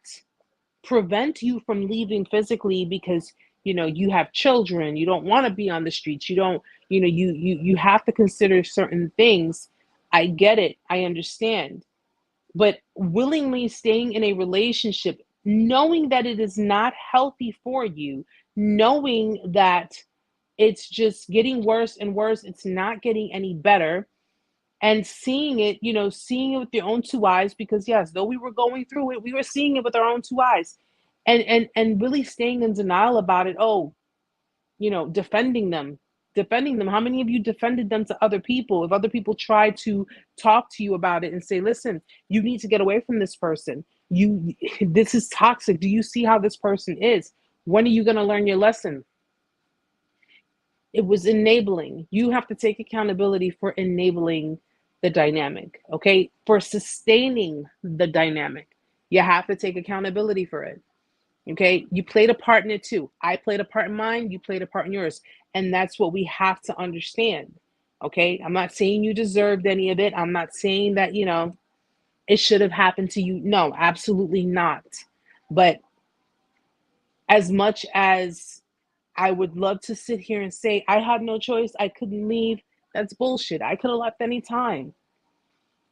Speaker 1: prevent you from leaving physically because you have children, you don't want to be on the streets, you don't, you have to consider certain things. I get it. I understand. But willingly staying in a relationship, knowing that it is not healthy for you, knowing that it's just getting worse and worse, it's not getting any better, and seeing it, seeing it with your own two eyes, because yes, though we were going through it, we were seeing it with our own two eyes, and really staying in denial about it. Oh, defending them. How many of you defended them to other people? If other people tried to talk to you about it and say, listen, you need to get away from this person. This is toxic. Do you see how this person is? When are you going to learn your lesson? It was enabling. You have to take accountability for enabling the dynamic, okay? For sustaining the dynamic. You have to take accountability for it. Okay, you played a part in it too. I played a part in mine, you played a part in yours. And that's what we have to understand. Okay, I'm not saying you deserved any of it. I'm not saying that, it should have happened to you. No, absolutely not. But as much as I would love to sit here and say, I had no choice, I couldn't leave, that's bullshit. I could have left any time.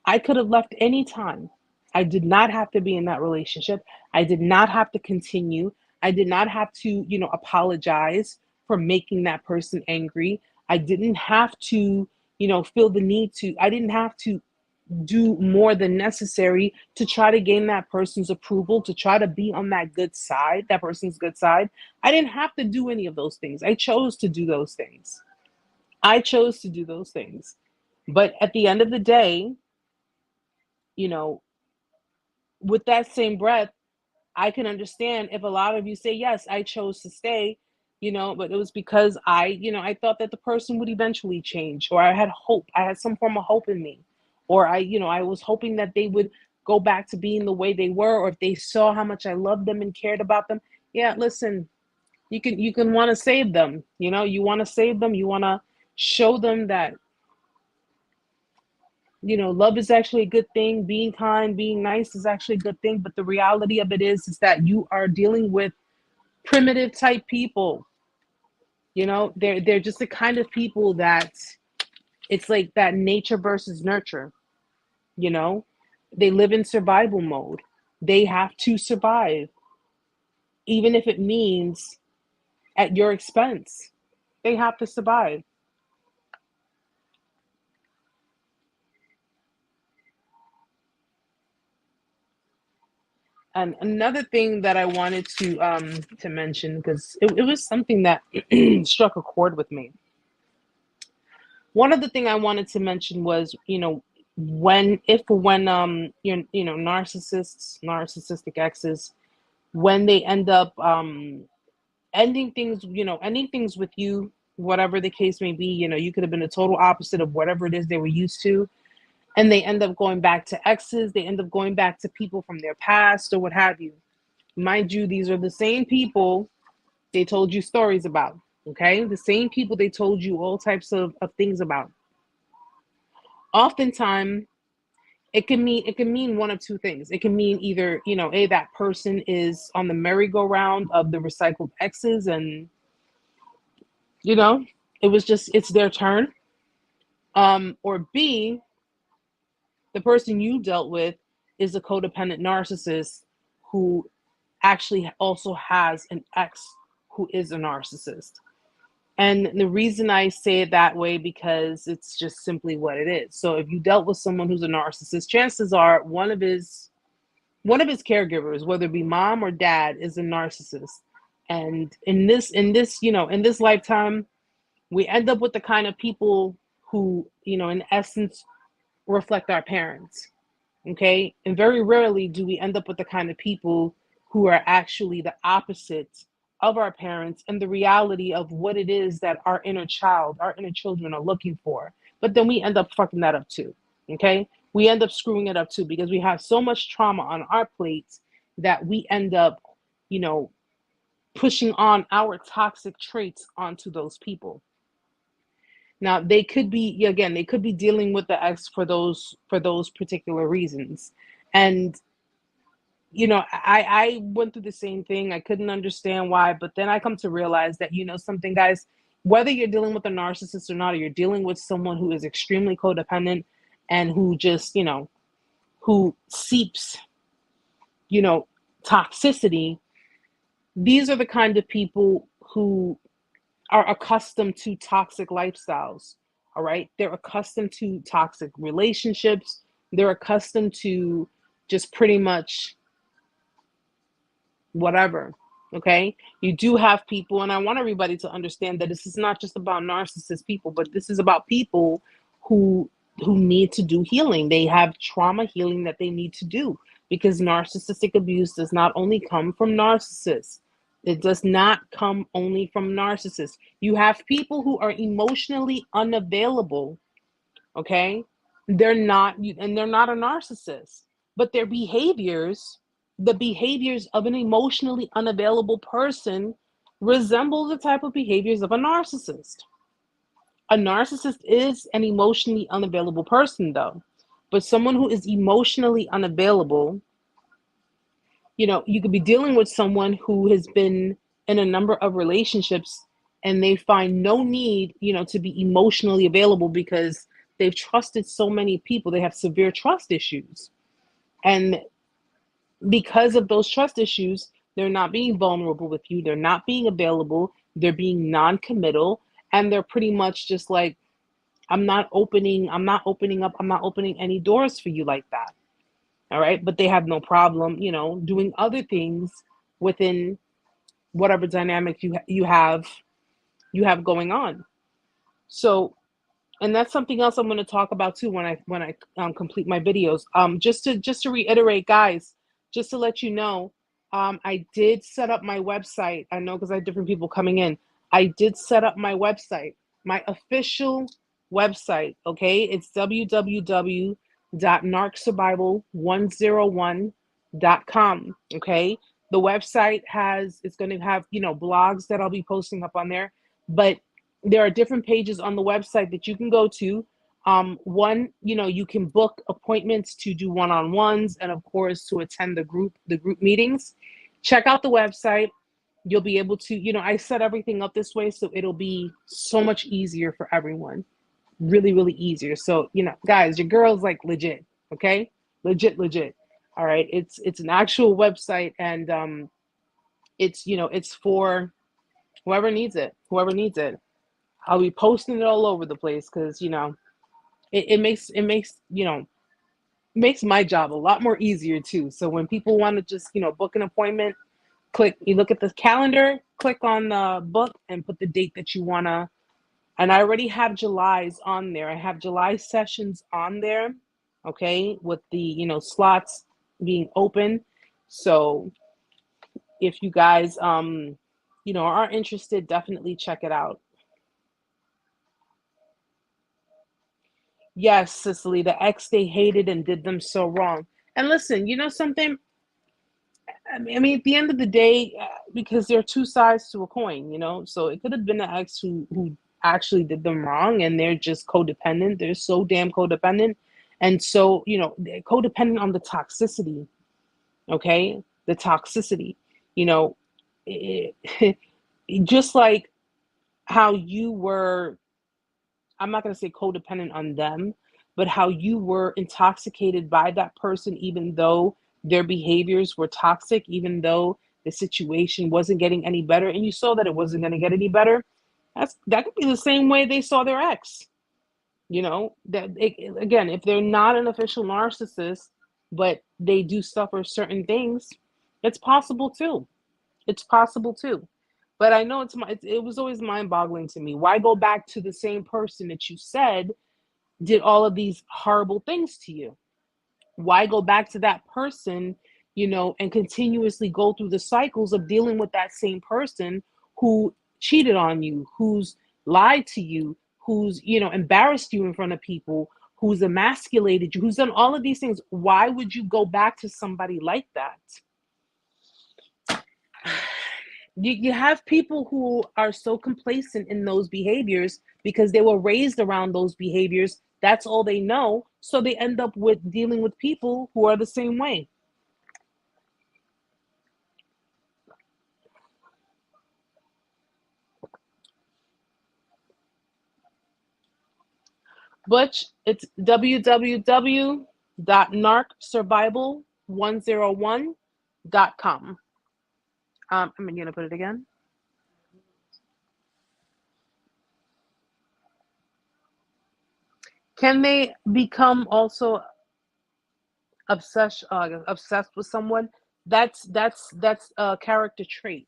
Speaker 1: I could have left any time. I did not have to be in that relationship. I did not have to continue. I did not have to, apologize for making that person angry. I didn't have to, feel the need to, I didn't have to do more than necessary to try to gain that person's approval, to try to be on that good side, that person's good side. I didn't have to do any of those things. I chose to do those things. I chose to do those things. But at the end of the day, you know, with that same breath, I can understand if a lot of you say, yes, I chose to stay, but it was because I thought that the person would eventually change, or I had hope. I had some form of hope in me, or I was hoping that they would go back to being the way they were, or if they saw how much I loved them and cared about them. Yeah, listen, you can want to save them, you want to save them. You want to show them that love is actually a good thing. Being kind, being nice is actually a good thing. But the reality of it is that you are dealing with primitive type people. They're just the kind of people that it's like that nature versus nurture. You know, they live in survival mode. They have to survive, even if it means at your expense. They have to survive. And another thing that I wanted to mention, because it was something that struck a chord with me. One of the thing I wanted to mention was, when narcissistic exes, when they end up ending things with you, whatever the case may be, you could have been a total opposite of whatever it is they were used to, and they end up going back to exes, they end up going back to people from their past or what have you. Mind you, these are the same people they told you stories about, okay? The same people they told you all types of things about. Oftentimes, it can mean one of two things. It can mean either, that person is on the merry-go-round of the recycled exes, and it's their turn. Or B, the person you dealt with is a codependent narcissist who actually also has an ex who is a narcissist. And the reason I say it that way, because it's just simply what it is. So if you dealt with someone who's a narcissist, chances are one of his caregivers, whether it be mom or dad, is a narcissist. And in this lifetime, we end up with the kind of people who, in essence, reflect our parents. Okay. And very rarely do we end up with the kind of people who are actually the opposite of our parents and the reality of what it is that our inner child, our inner children are looking for. But then we end up fucking that up too. Okay. We end up screwing it up too because we have so much trauma on our plates that we end up, you know, pushing on our toxic traits onto those people. Now they could be, again, they could be dealing with the ex for those particular reasons. And I went through the same thing. I couldn't understand why, but then I come to realize that, something, guys, whether you're dealing with a narcissist or not, or you're dealing with someone who is extremely codependent and who just, who seeps, toxicity, these are the kind of people who are accustomed to toxic lifestyles. All right. They're accustomed to toxic relationships. They're accustomed to just pretty much whatever. Okay. You do have people, and I want everybody to understand that this is not just about narcissist people, but this is about people who need to do healing. They have trauma healing that they need to do, because narcissistic abuse does not only come from narcissists. It does not come only from narcissists. You have people who are emotionally unavailable. Okay. They're not, and they're not a narcissist, but their behaviors, the behaviors of an emotionally unavailable person, resemble the type of behaviors of a narcissist. A narcissist is an emotionally unavailable person, though. But someone who is emotionally unavailable, you could be dealing with someone who has been in a number of relationships and they find no need, to be emotionally available because they've trusted so many people. They have severe trust issues. And because of those trust issues, they're not being vulnerable with you. They're not being available. They're being non-committal. And they're pretty much just like, I'm not opening up, I'm not opening any doors for you like that. All right. But they have no problem, doing other things within whatever dynamic you have going on. So, and that's something else I'm going to talk about too when I complete my videos. Just to reiterate, guys, just to let you know, I did set up my website. I know because I have different people coming in. I did set up my website, my official website. Okay, it's www.narcsurvival101.com. Okay, the website it's going to have blogs that I'll be posting up on there, but there are different pages on the website that you can go to. One, you can book appointments to do one-on-ones, and of course to attend the group meetings. Check out the website. You'll be able to, I set everything up this way so it'll be so much easier for everyone. Really, really easier. So, guys, your girl's like legit, okay? Legit. All right. It's an actual website, and it's for whoever needs it. I'll be posting it all over the place because it makes my job a lot more easier too. So when people want to just book an appointment, you look at the calendar, click on the book, and put the date that you wanna. And I already have July's on there. I have July sessions on there, okay, with the slots being open. So if you guys are interested, definitely check it out. Yes, Cicely, the ex they hated and did them so wrong. And listen, something? I mean, at the end of the day, because there are two sides to a coin, so it could have been the ex who actually did them wrong, and they're just codependent. They're so damn codependent. And so, they're codependent on the toxicity, okay? The toxicity, it, just like how you were, I'm not going to say codependent on them, but how you were intoxicated by that person, even though their behaviors were toxic, even though the situation wasn't getting any better, and you saw that it wasn't going to get any better. That could be the same way they saw their ex. Again, if they're not an official narcissist, but they do suffer certain things, it's possible too. It's possible too. But I know it was always mind-boggling to me. Why go back to the same person that you said did all of these horrible things to you? Why go back to that person, and continuously go through the cycles of dealing with that same person who cheated on you, who's lied to you, who's, embarrassed you in front of people, who's emasculated you, who's done all of these things? Why would you go back to somebody like that? You have people who are so complacent in those behaviors because they were raised around those behaviors. That's all they know. So they end up with dealing with people who are the same way. Butch, it's www.narcsurvival101.com. I'm going to put it again. Can they become also obsessed with someone? That's a character trait.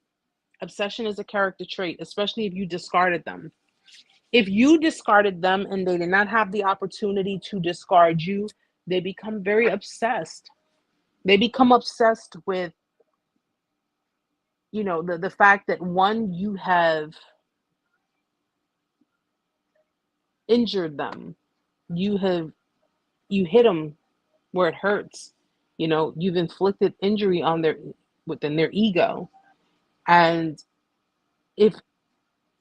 Speaker 1: Obsession is a character trait, especially if you discarded them. If you discarded them and they did not have the opportunity to discard you, they become very obsessed. They become obsessed with, the fact that, one, you have injured them. You hit them where it hurts. You've inflicted injury on within their ego. And if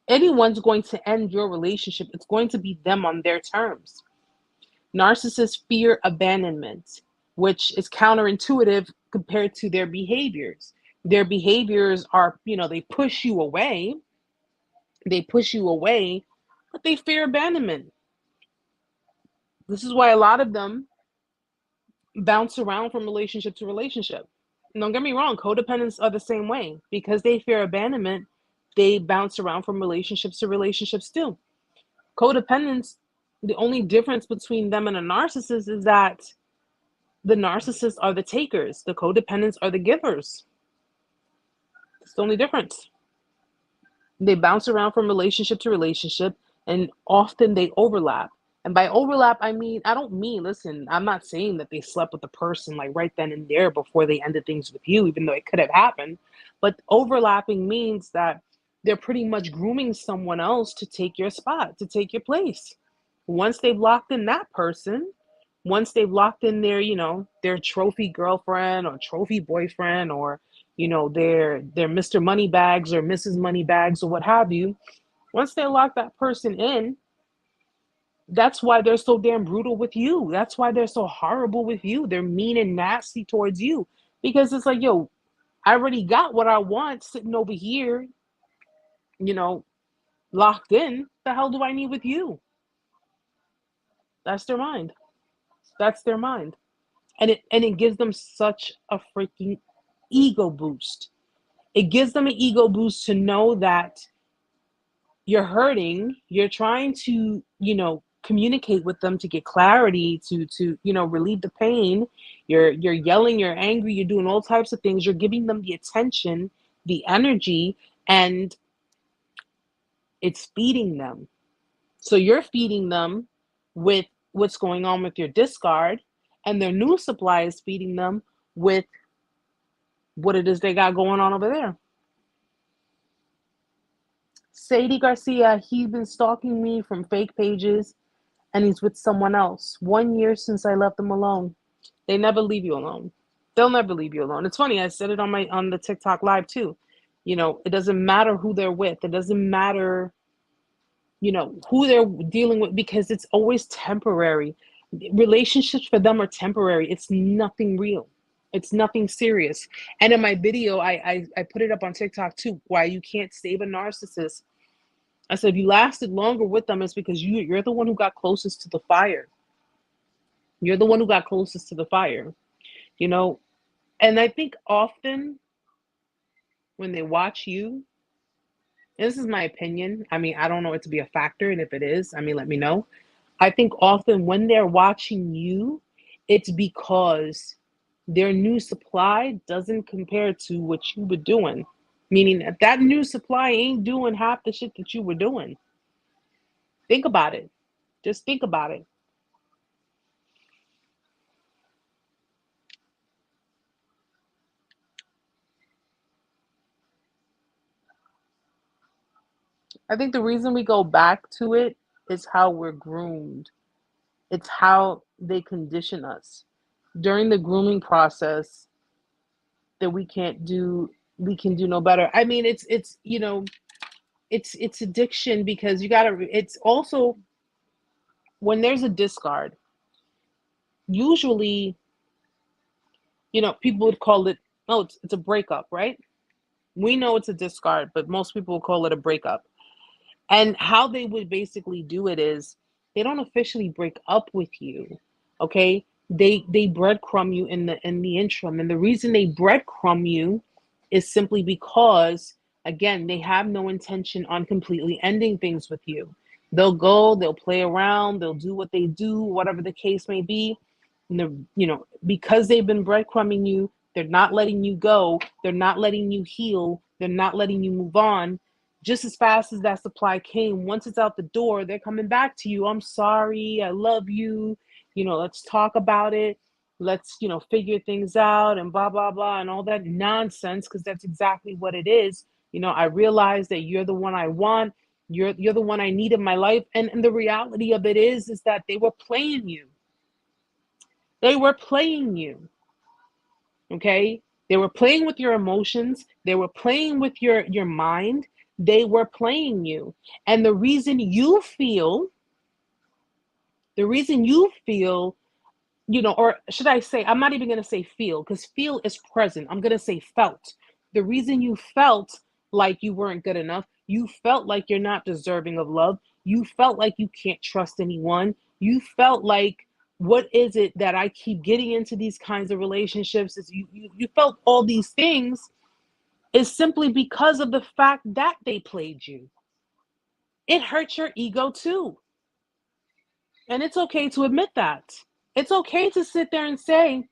Speaker 1: anyone's going to end your relationship, it's going to be them on their terms. Narcissists fear abandonment, which is counterintuitive compared to their behaviors. Their behaviors are, they push you away. But they fear abandonment. This is why a lot of them bounce around from relationship to relationship. Don't get me wrong, codependents are the same way. Because they fear abandonment, they bounce around from relationships to relationships too. Codependents, the only difference between them and a narcissist is that the narcissists are the takers, the codependents are the givers. It's the only difference. They bounce around from relationship to relationship, and often they overlap. And by overlap, I don't mean, listen, I'm not saying that they slept with the person like right then and there before they ended things with you, even though it could have happened. But overlapping means that they're pretty much grooming someone else to take your spot, to take your place. Once they've locked in that person, once they've locked in their trophy girlfriend or trophy boyfriend, or their Mr. Moneybags or Mrs. Moneybags or what have you, once they lock that person in, that's why they're so damn brutal with you. That's why they're so horrible with you. They're mean and nasty towards you, because it's like, yo, I already got what I want sitting over here, locked in. The hell do I need with you? That's their mind. That's their mind. And it gives them such a freaking ego boost. It gives them an ego boost to know that you're hurting, you're trying to, communicate with them to get clarity, to relieve the pain. You're yelling, you're angry, you're doing all types of things. You're giving them the attention, the energy, and it's feeding them. So you're feeding them with what's going on with your discard, and their new supply is feeding them with what it is they got going on over there. Sadie Garcia, he's been stalking me from fake pages, and he's with someone else. 1 year since I left them alone. They never leave you alone. They'll never leave you alone. It's funny, I said it on the TikTok live too. It doesn't matter who they're with. It doesn't matter, who they're dealing with, because it's always temporary. Relationships for them are temporary. It's nothing real. It's nothing serious. And in my video, I put it up on TikTok too, why you can't save a narcissist. I said, if you lasted longer with them, it's because you're the one who got closest to the fire. You're the one who got closest to the fire, And I think often when they watch you, and this is my opinion, I don't know it to be a factor, and if it is, let me know. I think often when they're watching you, it's because their new supply doesn't compare to what you were doing. Meaning that new supply ain't doing half the shit that you were doing. Think about it. Just think about it. I think the reason we go back to it is how we're groomed. It's how they condition us. During the grooming process, that we can do no better. I mean, it's it's addiction, because it's also when there's a discard, usually, people would call it, oh, it's a breakup, right? We know it's a discard, but most people will call it a breakup. And how they would basically do it is they don't officially break up with you, okay? They breadcrumb you in the interim, and the reason they breadcrumb you is simply because, again, they have no intention on completely ending things with you. They'll go, they'll play around, they'll do what they do, whatever the case may be. And because they've been breadcrumbing you, they're not letting you go, they're not letting you heal, they're not letting you move on. Just as fast as that supply came, once it's out the door, they're coming back to you. I'm sorry, I love you, let's talk about it. Let's, figure things out, and blah, blah, blah, and all that nonsense, because that's exactly what it is. I realize that you're the one I want. You're the one I need in my life. And the reality of it is that they were playing you. They were playing you. Okay? They were playing with your emotions. They were playing with your mind. They were playing you. And the reason you feel, or should I say, I'm not even going to say feel, because feel is present. I'm going to say felt. The reason you felt like you weren't good enough, you felt like you're not deserving of love, you felt like you can't trust anyone, you felt like, what is it that I keep getting into these kinds of relationships, is you felt all these things, is simply because of the fact that they played you. It hurt your ego too. And it's okay to admit that. It's okay to sit there and say,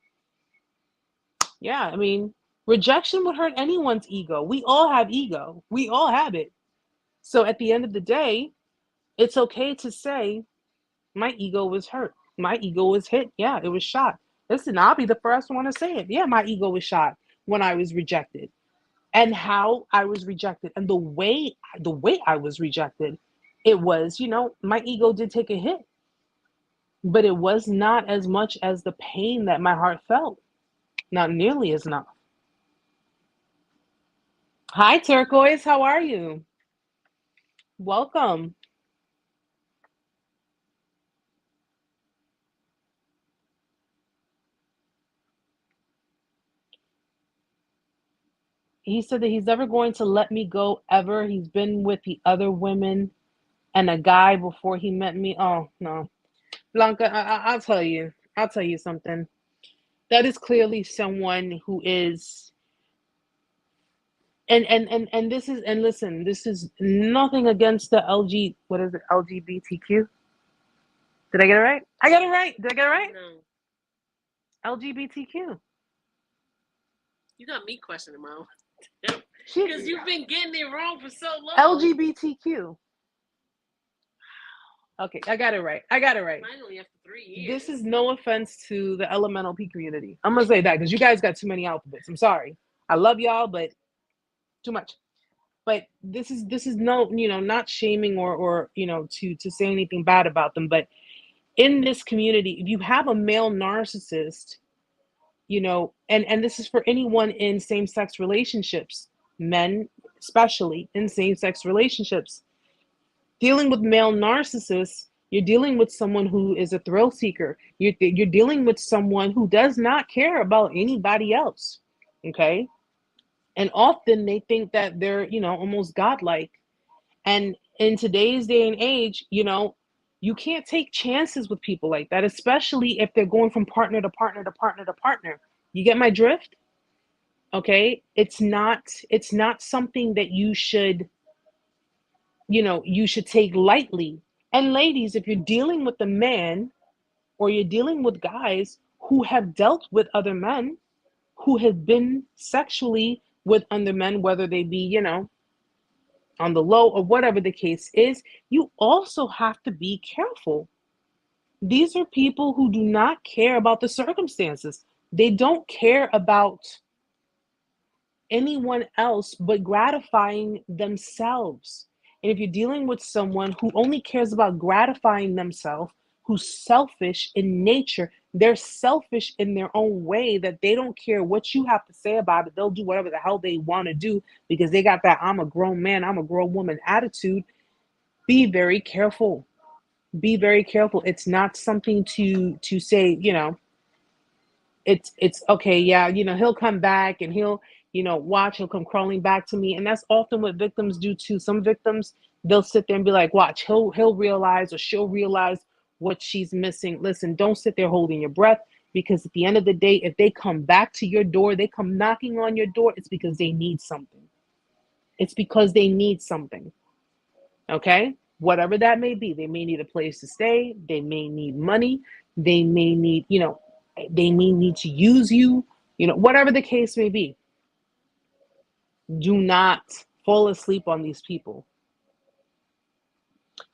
Speaker 1: yeah, I mean, rejection would hurt anyone's ego. We all have ego. We all have it. So at the end of the day, it's okay to say, my ego was hurt. My ego was hit. Yeah, it was shot. Listen, I'll be the first one to say it. Yeah, my ego was shot when I was rejected. And how I was rejected, and the way I was rejected, it was, my ego did take a hit. But it was not as much as the pain that my heart felt. Not nearly as enough. Hi, Turquoise. How are you? Welcome. He said that he's never going to let me go ever. He's been with the other women and a guy before he met me. Oh, no. Blanca, I'll tell you. I'll tell you something. That is clearly someone who is, and this is, and listen, this is nothing against the what is it, LGBTQ? Did I get it right? I got it right. Did I get it right?
Speaker 2: No.
Speaker 1: LGBTQ.
Speaker 2: You got me questioning, Mom. Because you've been getting it wrong for so long.
Speaker 1: LGBTQ. Okay, I got it right.
Speaker 2: Finally, after 3 years.
Speaker 1: This is no offense to the elemental P community. I'm gonna say that because you guys got too many alphabets. I'm sorry. I love y'all, but too much. But this is no, not shaming or to say anything bad about them. But in this community, if you have a male narcissist, and this is for anyone in same-sex relationships, men especially in same-sex relationships, dealing with male narcissists, you're dealing with someone who is a thrill seeker. You're dealing with someone who does not care about anybody else. Okay. And often they think that they're, almost godlike. And in today's day and age, you can't take chances with people like that, especially if they're going from partner to partner to partner to partner. You get my drift? Okay. It's not something that you should take lightly. And ladies, if you're dealing with a man, or you're dealing with guys who have dealt with other men, who have been sexually with other men, whether they be, on the low or whatever the case is, you also have to be careful. These are people who do not care about the circumstances. They don't care about anyone else but gratifying themselves. And if you're dealing with someone who only cares about gratifying themselves, who's selfish in nature, they're selfish in their own way, that they don't care what you have to say about it. They'll do whatever the hell they want to do because they got that I'm a grown man, I'm a grown woman attitude. Be very careful. Be very careful. It's not something to say, it's okay, yeah, he'll come back and he'll come crawling back to me. And that's often what victims do too. Some victims, they'll sit there and be like, watch, he'll realize, or she'll realize what she's missing. Listen, don't sit there holding your breath, because at the end of the day, if they come back to your door, they come knocking on your door, it's because they need something. It's because they need something. Okay? Whatever that may be. They may need a place to stay, they may need money, they may need, they may need to use you, whatever the case may be. Do not fall asleep on these people.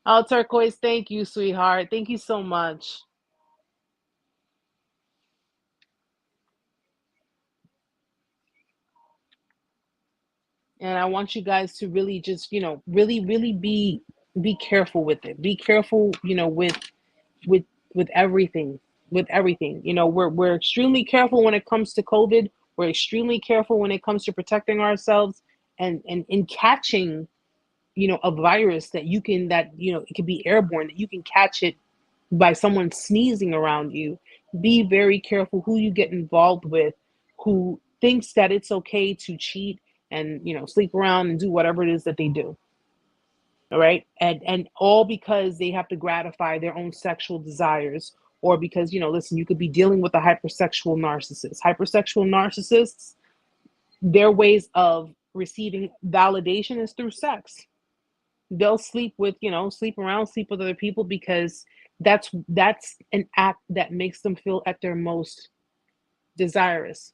Speaker 1: Oh, Turquoise, thank you, sweetheart. Thank you so much. And I want you guys to really just, really be careful with it. Be careful, with with everything. With everything. We're extremely careful when it comes to COVID. We're extremely careful when it comes to protecting ourselves and in catching, a virus that it can be airborne, that you can catch it by someone sneezing around you. Be very careful who you get involved with, who thinks that it's okay to cheat and, sleep around and do whatever it is that they do. All right. And all because they have to gratify their own sexual desires, or because, listen, you could be dealing with a hypersexual narcissist. Hypersexual narcissists, their ways of receiving validation is through sex. They'll sleep with, sleep around, sleep with other people, because that's an act that makes them feel at their most desirous.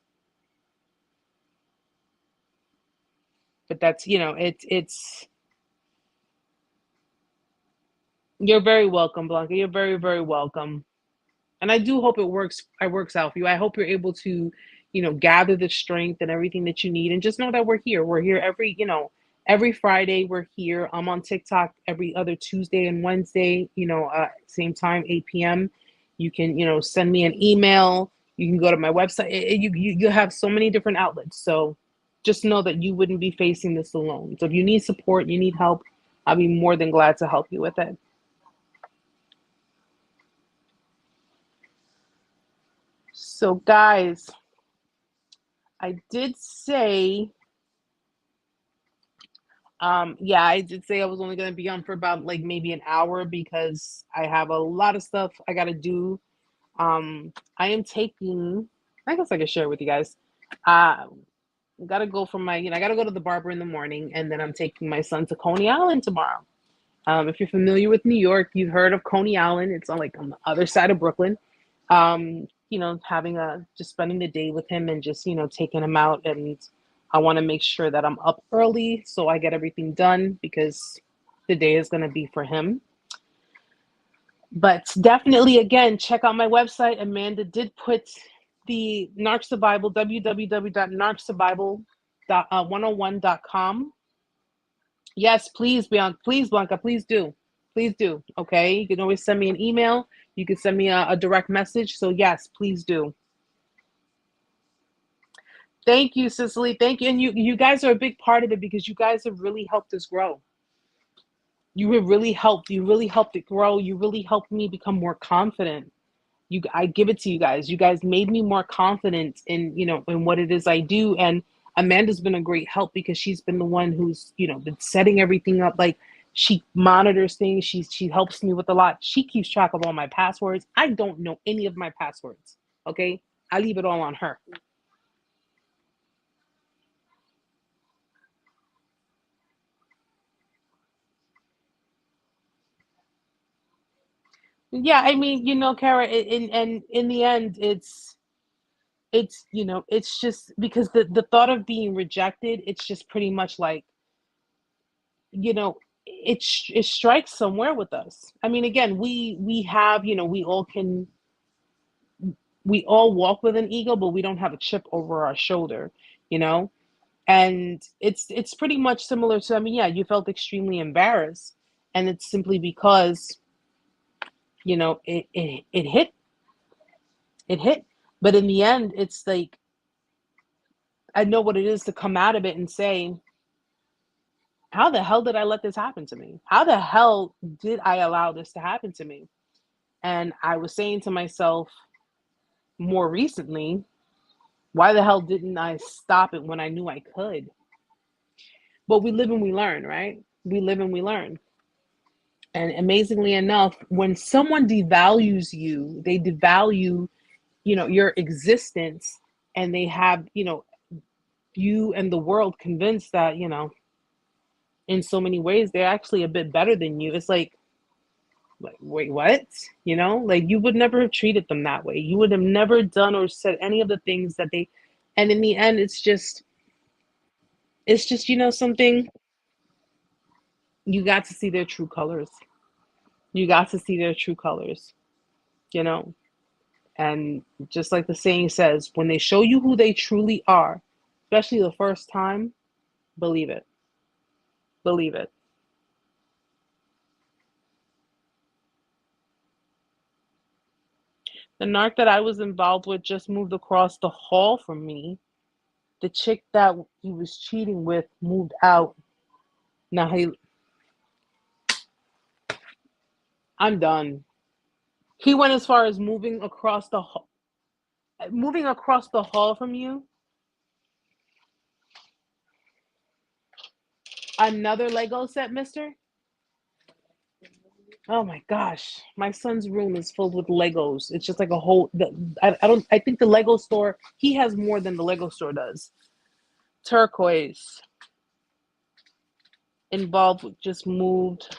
Speaker 1: But that's, it's you're very welcome, Blanca. You're very, very welcome. And I do hope it works out for you. I hope you're able to, gather the strength and everything that you need. And just know that we're here. We're here every Friday. We're here. I'm on TikTok every other Tuesday and Wednesday, same time, 8 p.m. You can, send me an email. You can go to my website. You have so many different outlets. So just know that you wouldn't be facing this alone. So if you need support, you need help, I'll be more than glad to help you with it. So guys, I did say, yeah, I did say I was only going to be on for about like maybe an hour, because I have a lot of stuff I got to do. I am taking, I guess I could share with you guys. Got to go for I got to go to the barber in the morning, and then I'm taking my son to Coney Island tomorrow. If you're familiar with New York, you've heard of Coney Island. It's on the other side of Brooklyn. Just spending the day with him and just, taking him out. And I want to make sure that I'm up early so I get everything done, because the day is going to be for him. But definitely, again, check out my website. Amanda did put the Narc Survival, www.narcsurvival101.com. Yes, please, Bianca. Please, Blanca. Please do. Please do. Okay. You can always send me an email. You can send me a direct message. So, yes, please do. Thank you, Cicely. Thank you. And you guys are a big part of it, because you guys have really helped us grow. You have really helped. You really helped it grow. You really helped me become more confident. I give it to you guys. You guys made me more confident in, in what it is I do. And Amanda's been a great help, because she's been the one who's, been setting everything up. Like, she monitors things. She helps me with a lot. She keeps track of all my passwords. I don't know any of my passwords. Okay. I leave it all on her. Yeah. I mean, Kara, and in the end, it's just because the thought of being rejected, it's just pretty much like, you know it strikes somewhere with us. I mean, again, we have, we all walk with an ego, but we don't have a chip over our shoulder, you know And it's pretty much similar to, I mean, yeah, you felt extremely embarrassed, and it's simply because, you know, it hit. It hit. But in the end, it's like, I know what it is to come out of it and say, how the hell did I let this happen to me? How the hell did I allow this to happen to me? And I was saying to myself more recently, why the hell didn't I stop it when I knew I could? But we live and we learn, right? We live and we learn. And amazingly enough, when someone devalues you, they devalue, you know, your existence, and they have, you know, you and the world convinced that, you know, in so many ways, they're actually a bit better than you. It's like, wait, what? You know, like, you would never have treated them that way. You would have never done or said any of the things that they, and in the end, it's just, you know, something, you got to see their true colors. You got to see their true colors, you know. And just like the saying says, when they show you who they truly are, especially the first time, believe it. Believe it. The narc that I was involved with just moved across the hall from me. The chick that he was cheating with moved out. Now I'm done. He went as far as moving across the hall from you. Another Lego set, mister? Oh my gosh. My son's room is filled with Legos. It's just like a whole, I think the Lego store, he has more than the Lego store does. Turquoise. Involved, just moved.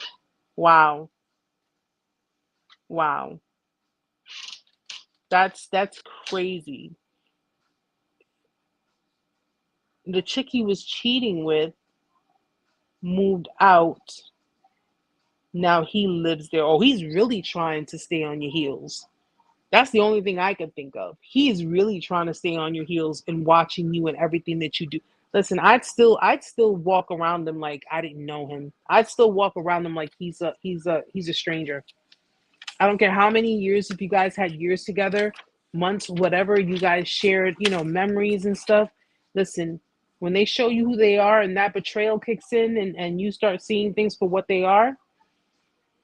Speaker 1: Wow. Wow. That's crazy. The chick he was cheating with moved out. Now he lives there. Oh, he's really trying to stay on your heels. That's the only thing I could think of. He's really trying to stay on your heels and watching you and everything that you do. Listen, I'd still walk around him like I didn't know him. I'd still walk around him like he's a stranger. I don't care how many years, if you guys had years together, months, whatever, you guys shared, you know, memories and stuff. Listen, when they show you who they are and that betrayal kicks in, and you start seeing things for what they are,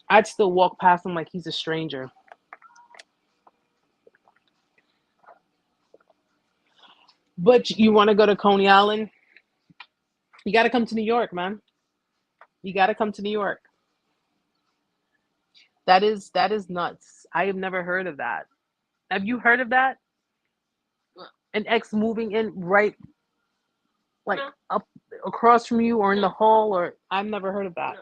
Speaker 1: I'd still walk past him like he's a stranger. But you want to go to Coney Island? You got to come to New York, man. You got to come to New York. That is nuts. I have never heard of that. Have you heard of that? An ex moving in right, like, no, up across from you or in the hall, or I've never heard of that. No.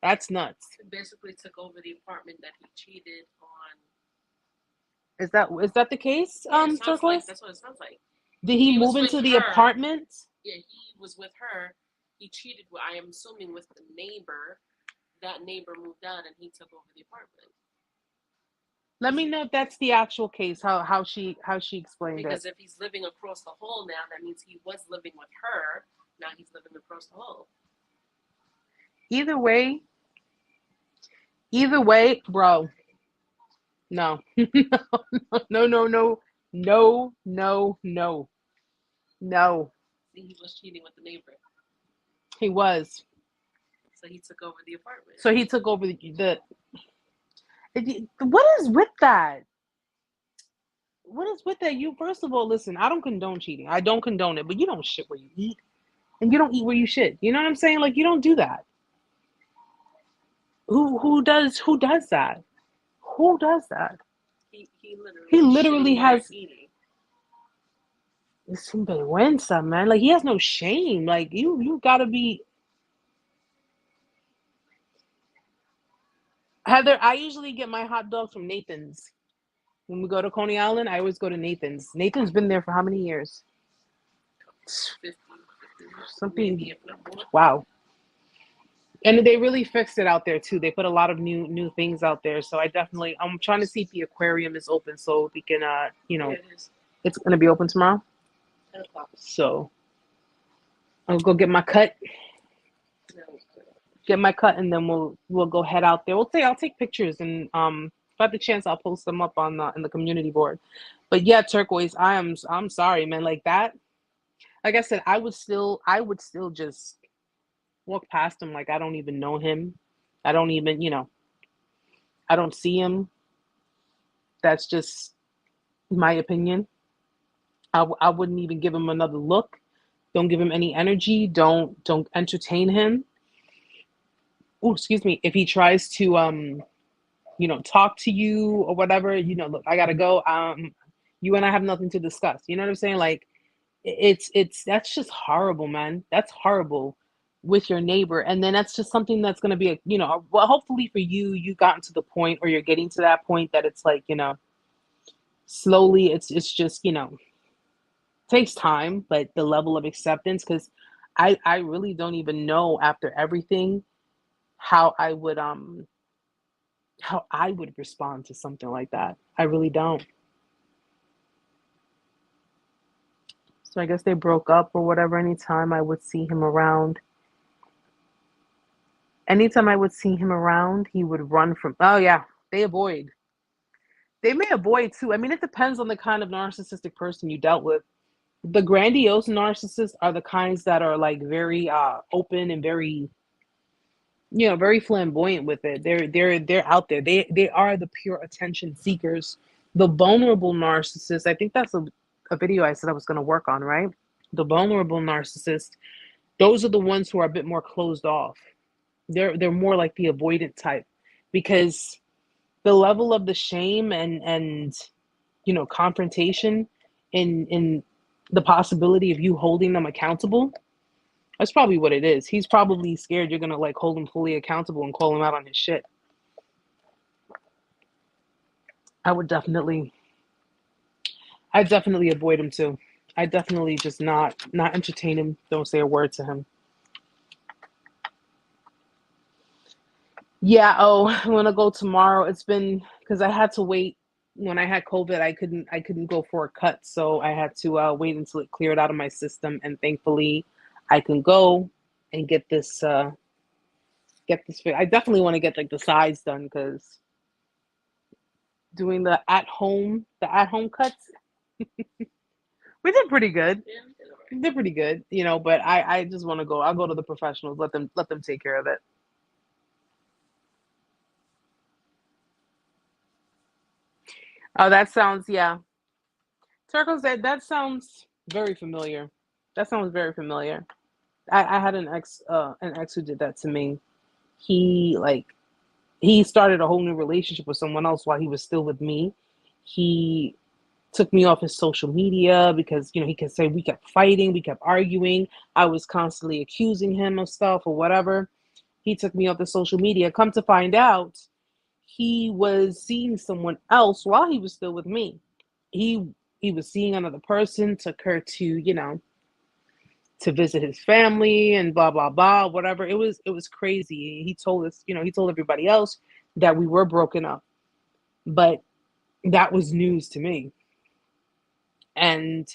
Speaker 1: That's nuts.
Speaker 2: He basically took over the apartment that he cheated on.
Speaker 1: Is that the case? Turquoise?
Speaker 2: Like, that's what it sounds like.
Speaker 1: Did he move into the apartment?
Speaker 2: Yeah, he was with her. He cheated with, I am assuming, with the neighbor. That neighbor moved out and he took over the apartment.
Speaker 1: Let me know if that's the actual case, how she explained it.
Speaker 2: Because if he's living across the hall now, that means he was living with her. Now he's living across the hall.
Speaker 1: Either way, bro. No. No.
Speaker 2: See, he was cheating with the neighbor.
Speaker 1: He was.
Speaker 2: So he took over the apartment.
Speaker 1: So he took over the what is with that? What is with that? You, first of all, listen, I don't condone cheating. I don't condone it, but you don't shit where you eat. And you don't eat where you shit. You know what I'm saying? Like, you don't do that. Who does that? Who does that?
Speaker 2: He literally has eating.
Speaker 1: It's sinvergüenza, man. Like, he has no shame. Like, you gotta be. Heather, I usually get my hot dogs from Nathan's. When we go to Coney Island, I always go to Nathan's. Nathan's been there for how many years?
Speaker 2: 50,
Speaker 1: something. Wow. And they really fixed it out there too. They put a lot of new things out there. So I'm trying to see if the aquarium is open so we can, it's going to be open tomorrow.
Speaker 2: 10 o'clock.
Speaker 1: So I'll go get my cut,
Speaker 2: No.
Speaker 1: and then we'll go head out there. I'll take pictures, and if I have the chance, I'll post them up on in the community board. But yeah, Turquoise, I'm sorry, man. Like that, like I said, I would still just walk past him like I don't even know him. I don't even, I don't see him. That's just my opinion. I wouldn't even give him another look. Don't give him any energy. Don't entertain him. Oh, excuse me. If he tries to talk to you or whatever, look, I gotta go. You and I have nothing to discuss. You know what I'm saying? Like it's that's just horrible, man. That's horrible with your neighbor. And then that's just something that's gonna be well, hopefully for you, you gotten to the point, or you're getting to that point that it's like, slowly it's just, takes time, but the level of acceptance, because I really don't even know after everything how I would respond to something like that. I really don't. So I guess they broke up or whatever. Anytime I would see him around, he would run from. Oh yeah, they avoid. They may avoid too. I mean, it depends on the kind of narcissistic person you dealt with. The grandiose narcissists are the kinds that are like very open and very, very flamboyant with it. They're out there. They are the pure attention seekers. The vulnerable narcissist, I think that's a video I said I was going to work on, right? The vulnerable narcissist, those are the ones who are a bit more closed off. They're more like the avoidant type, because the level of the shame and confrontation in the possibility of you holding them accountable, that's probably what it is. He's probably scared you're gonna like hold him fully accountable and call him out on his shit. I would definitely I definitely avoid him too. I definitely just not entertain him. Don't say a word to him. Yeah. Oh, I'm gonna go tomorrow. It's been because I had to wait when I had COVID. I couldn't go for a cut, so I had to wait until it cleared out of my system. And thankfully, I can go and get this. I definitely want to get like the sides done, because doing the at home cuts, we did pretty good.
Speaker 2: Yeah, we did all right.
Speaker 1: They're pretty good, But I just want to go. I'll go to the professionals. Let them take care of it. Oh, that sounds, yeah. Turco said that sounds very familiar. That sounds very familiar. I had an ex who did that to me. He like he started a whole new relationship with someone else while he was still with me. He took me off his social media because he could say we kept fighting, we kept arguing. I was constantly accusing him of stuff or whatever. He took me off the social media. Come to find out, he was seeing someone else while he was still with me. He was seeing another person, took her to visit his family and blah blah blah, whatever. It was crazy. He told us, he told everybody else that we were broken up, but that was news to me. And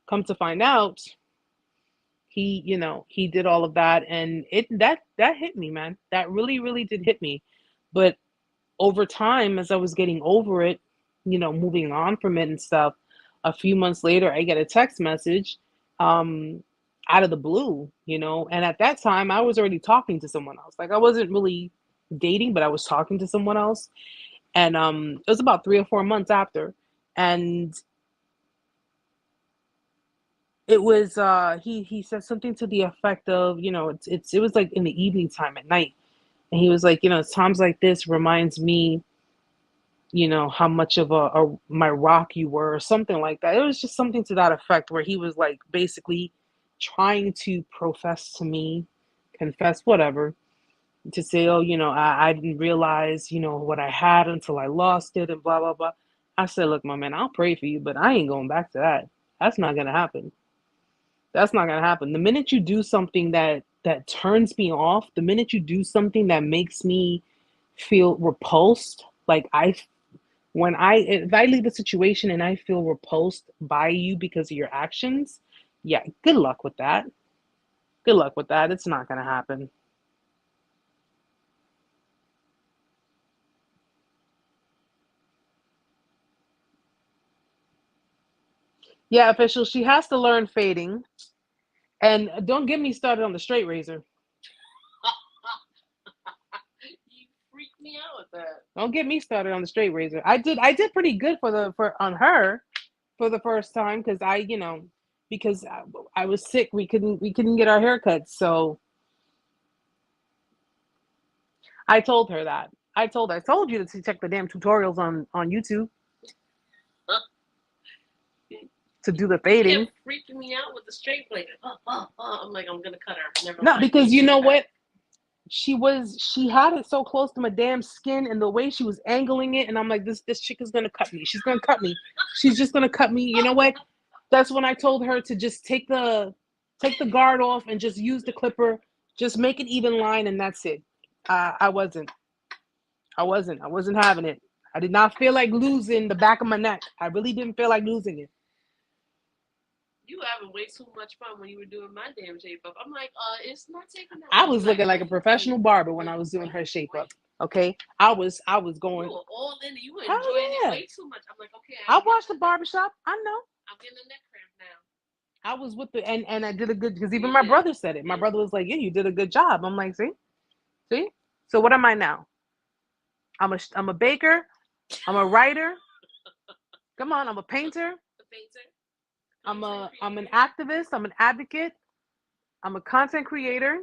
Speaker 1: come to find out, he did all of that, and that hit me, man. That really really did hit me. But over time, as I was getting over it, moving on from it and stuff, a few months later, I get a text message um, out of the blue, and at that time, I was already talking to someone else. Like, I wasn't really dating, but I was talking to someone else. And it was about 3 or 4 months after. And it was, he said something to the effect of, it was like in the evening time at night. And he was like, times like this reminds me, how much of a my rock you were, or something like that. It was just something to that effect, where he was like basically trying to profess to me, confess, whatever, to say, oh, I didn't realize, what I had until I lost it, and blah blah blah. I said, look, my man, I'll pray for you, but I ain't going back to that. That's not gonna happen. That's not gonna happen. The minute you do something that turns me off, the minute you do something that makes me feel repulsed, like if I leave a situation and I feel repulsed by you because of your actions, yeah, good luck with that. Good luck with that. It's not going to happen. Yeah, official. She has to learn fading. And don't get me started on the straight razor.
Speaker 2: You freaked me out with that.
Speaker 1: Don't get me started on the straight razor. I did pretty good for on her for the first time because because I was sick. We couldn't get our haircuts. So I told her that. I told you to check the damn tutorials on YouTube to do the
Speaker 2: You
Speaker 1: fading.
Speaker 2: kept freaking me out with the straight blade. I'm like, I'm gonna cut her. Never
Speaker 1: No,
Speaker 2: mind.
Speaker 1: because you know what? She had it so close to my damn skin, and the way she was angling it, and I'm like, this chick is gonna cut me. She's gonna cut me. She's just gonna cut me. You know what? That's when I told her to just take the guard off and just use the clipper. Just make an even line, and that's it. I wasn't having it. I did not feel like losing the back of my neck. I really didn't feel like losing it.
Speaker 2: You were having way too much fun when you were doing my damn shape up. I'm like, it's not taking that.
Speaker 1: I was looking like a professional barber when I was doing her shape up. Okay, I was going.
Speaker 2: You were all in it. You were enjoying it way too much. I'm like, okay.
Speaker 1: I watched the barbershop. I know.
Speaker 2: I'm getting a neck cramp now.
Speaker 1: I was with the and I did a good because even my brother said it. My brother was like, "Yeah, you did a good job." I'm like, see. So what am I now? I'm a baker. I'm a writer. Come on, I'm a painter.
Speaker 2: A painter.
Speaker 1: I'm an activist. I'm an advocate. I'm a content creator.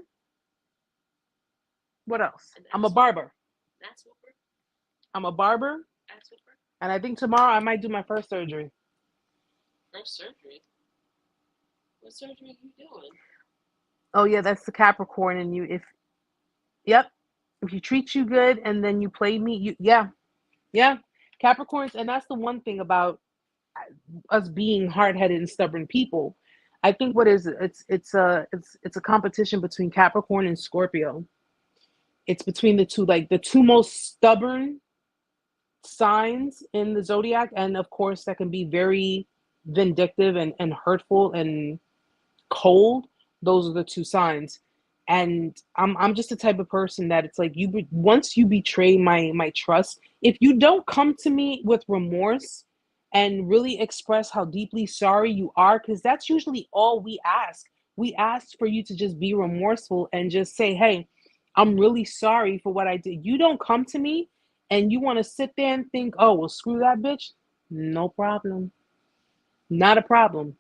Speaker 1: What else? I'm a barber.
Speaker 2: That's whooper.
Speaker 1: I'm a barber.
Speaker 2: That's whooper.
Speaker 1: And I think tomorrow I might do my first surgery.
Speaker 2: First surgery? What surgery are you doing?
Speaker 1: Oh yeah, that's the Capricorn in you. If he treats you good and then you play me, yeah. Capricorns, and that's the one thing about us being hard-headed and stubborn people. I think what is it's a competition between Capricorn and Scorpio. It's between the two, like the two most stubborn signs in the zodiac, and of course that can be very vindictive and hurtful and cold. Those are the two signs. And I'm just the type of person that it's like once you betray my trust, if you don't come to me with remorse and really express how deeply sorry you are, because that's usually all we ask. We ask for you to just be remorseful and just say, hey, I'm really sorry for what I did. You don't come to me and you want to sit there and think, oh, well, screw that bitch. No problem. Not a problem.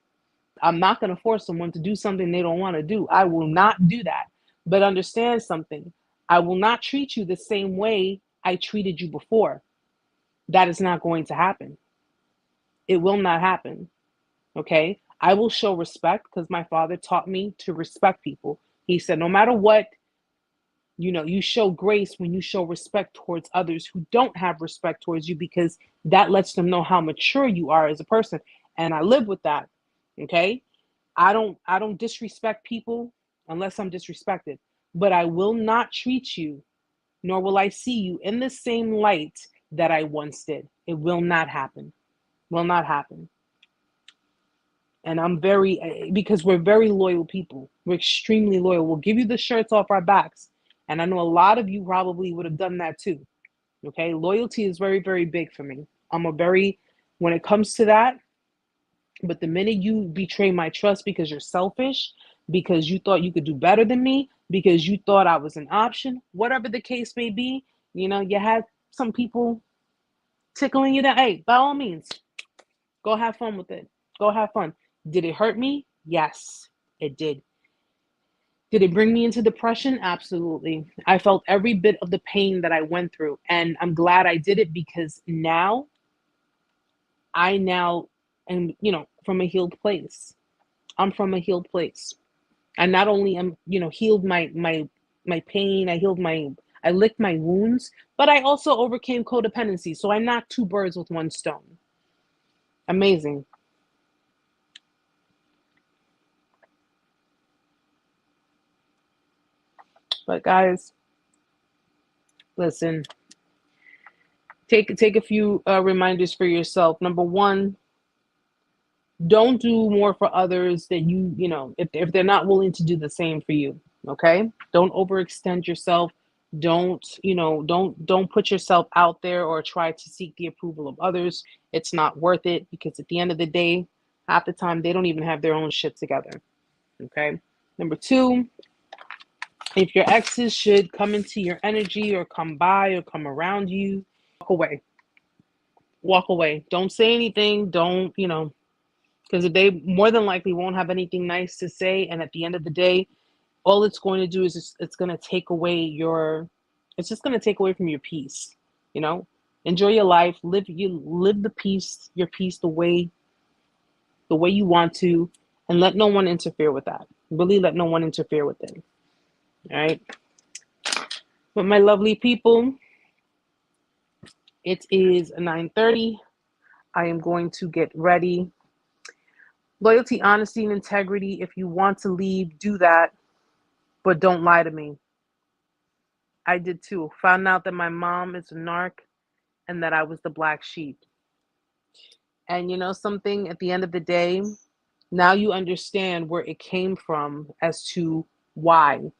Speaker 1: I'm not going to force someone to do something they don't want to do. I will not do that. But understand something. I will not treat you the same way I treated you before. That is not going to happen. It will not happen. Okay? I will show respect because my father taught me to respect people. He said, no matter what, you show grace when you show respect towards others who don't have respect towards you, because that lets them know how mature you are as a person. And I live with that. Okay? I don't disrespect people unless I'm disrespected. But I will not treat you, nor will I see you in the same light that I once did. It will not happen. Will not happen. And because we're very loyal people. We're extremely loyal. We'll give you the shirts off our backs. And I know a lot of you probably would have done that too. Okay? Loyalty is very, very big for me. When it comes to that, but the minute you betray my trust because you're selfish, because you thought you could do better than me, because you thought I was an option, whatever the case may be, you had some people tickling you that, hey, by all means, go have fun with it. Go have fun. Did it hurt me? Yes, it did. Did it bring me into depression? Absolutely. I felt every bit of the pain that I went through, and I'm glad I did it because I now am, from a healed place. I'm from a healed place. I not only am, healed my pain, I licked my wounds, but I also overcame codependency. So I knocked two birds with one stone. Amazing. But guys, listen, take a few reminders for yourself. Number one, Don't do more for others that you know, if they're not willing to do the same for you. Okay? Don't overextend yourself. Don't, don't put yourself out there or try to seek the approval of others. It's not worth it, because at the end of the day, half the time they don't even have their own shit together. Okay? Number two, if your exes should come into your energy or come by or come around you, walk away. Walk away. Don't say anything. Don't, because they more than likely won't have anything nice to say. And at the end of the day, all it's going to do is it's going to take away it's just going to take away from your peace. Enjoy your life, live your peace the way you want to, and let no one interfere with that. Really let no one interfere with it. All right. But my lovely people, it is 9:30. I am going to get ready. Loyalty, honesty, and integrity. If you want to leave, do that, but don't lie to me. I did too. Found out that my mom is a narc and that I was the black sheep. And you know something, at the end of the day, now you understand where it came from as to why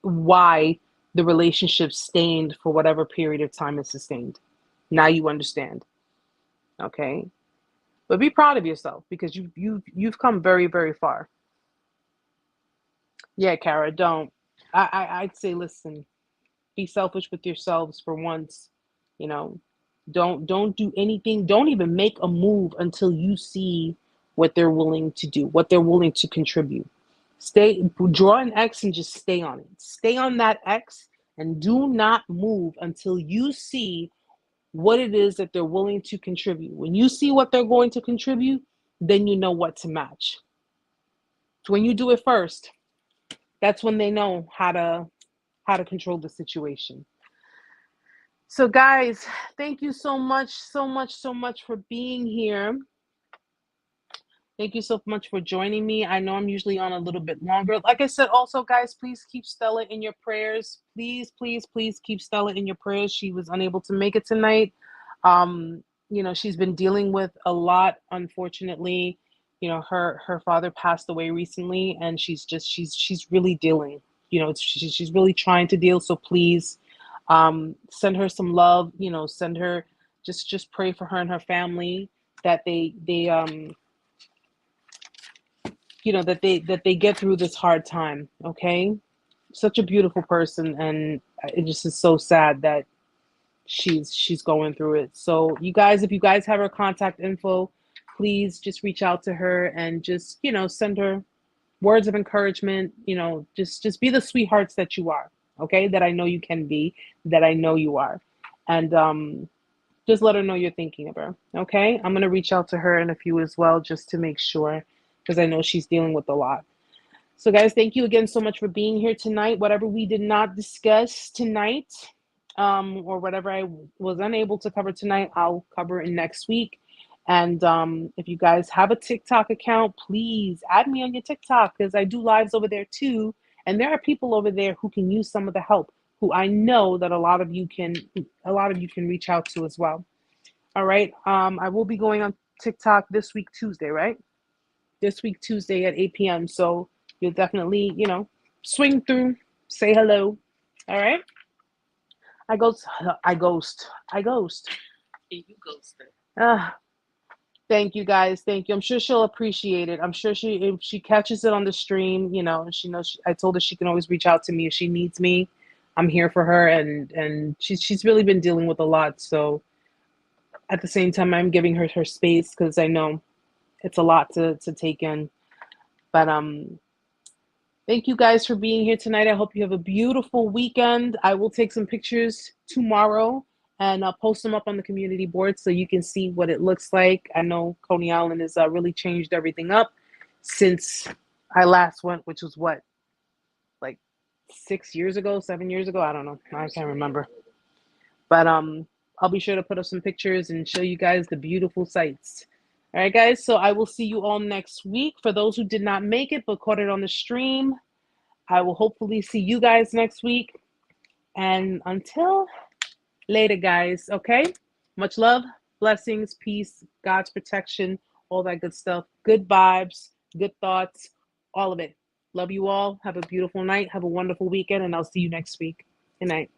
Speaker 1: the relationship sustained for whatever period of time it sustained. Now you understand. Okay? But be proud of yourself, because you've come very, very far. Yeah, Kara, don't. I'd say, listen, be selfish with yourselves for once. You know, don't do anything. Don't even make a move until you see what they're willing to do, what they're willing to contribute. Draw an X and just stay on it. Stay on that X and do not move until you see what it is that they're willing to contribute. When you see what they're going to contribute, then you know what to match. So when you do it first, that's when they know how to control the situation. So guys, thank you so much, so much, so much for being here. Thank you so much for joining me. I know I'm usually on a little bit longer. Like I said, also, guys, please keep Stella in your prayers. Please, please, please keep Stella in your prayers. She was unable to make it tonight. She's been dealing with a lot, unfortunately. Her father passed away recently, and she's really dealing. She's really trying to deal. So please, send her some love. Send her, just pray for her and her family, that they that they get through this hard time. Okay. Such a beautiful person, and it just is so sad that she's going through it. So you guys, if you guys have her contact info, please just reach out to her and just send her words of encouragement. Just be the sweethearts that you are. Okay, that I know you can be, that I know you are. And just let her know you're thinking of her. Okay, I'm gonna reach out to her in a few as well, just to make sure, because I know she's dealing with a lot. So guys, thank you again so much for being here tonight. Whatever we did not discuss tonight, or whatever I was unable to cover tonight, I'll cover it next week. And if you guys have a TikTok account, please add me on your TikTok, because I do lives over there too. And there are people over there who can use some of the help, who I know that a lot of you can reach out to as well. All right. I will be going on TikTok this week, Tuesday, right? This week, Tuesday at 8 p.m. So you'll definitely, swing through, say hello. All right. I ghost.
Speaker 2: You ghosted.
Speaker 1: Thank you guys. Thank you. I'm sure she'll appreciate it. I'm sure if she catches it on the stream, she knows. I told her she can always reach out to me if she needs me. I'm here for her, and she's really been dealing with a lot. So at the same time, I'm giving her space, because I know it's a lot to take in. But thank you guys for being here tonight. I hope you have a beautiful weekend. I will take some pictures tomorrow and I'll post them up on the community board so you can see what it looks like. I know Coney Island has really changed everything up since I last went, which was what, like 6 years ago, 7 years ago? I don't know. I can't remember. But I'll be sure to put up some pictures and show you guys the beautiful sights. All right, guys. So I will see you all next week. For those who did not make it but caught it on the stream, I will hopefully see you guys next week. And until later, guys. Okay. Much love, blessings, peace, God's protection all that good stuff. Good vibes, good thoughts, all of it. Love you all. Have a beautiful night. Have a wonderful weekend, and I'll see you next week. Good night.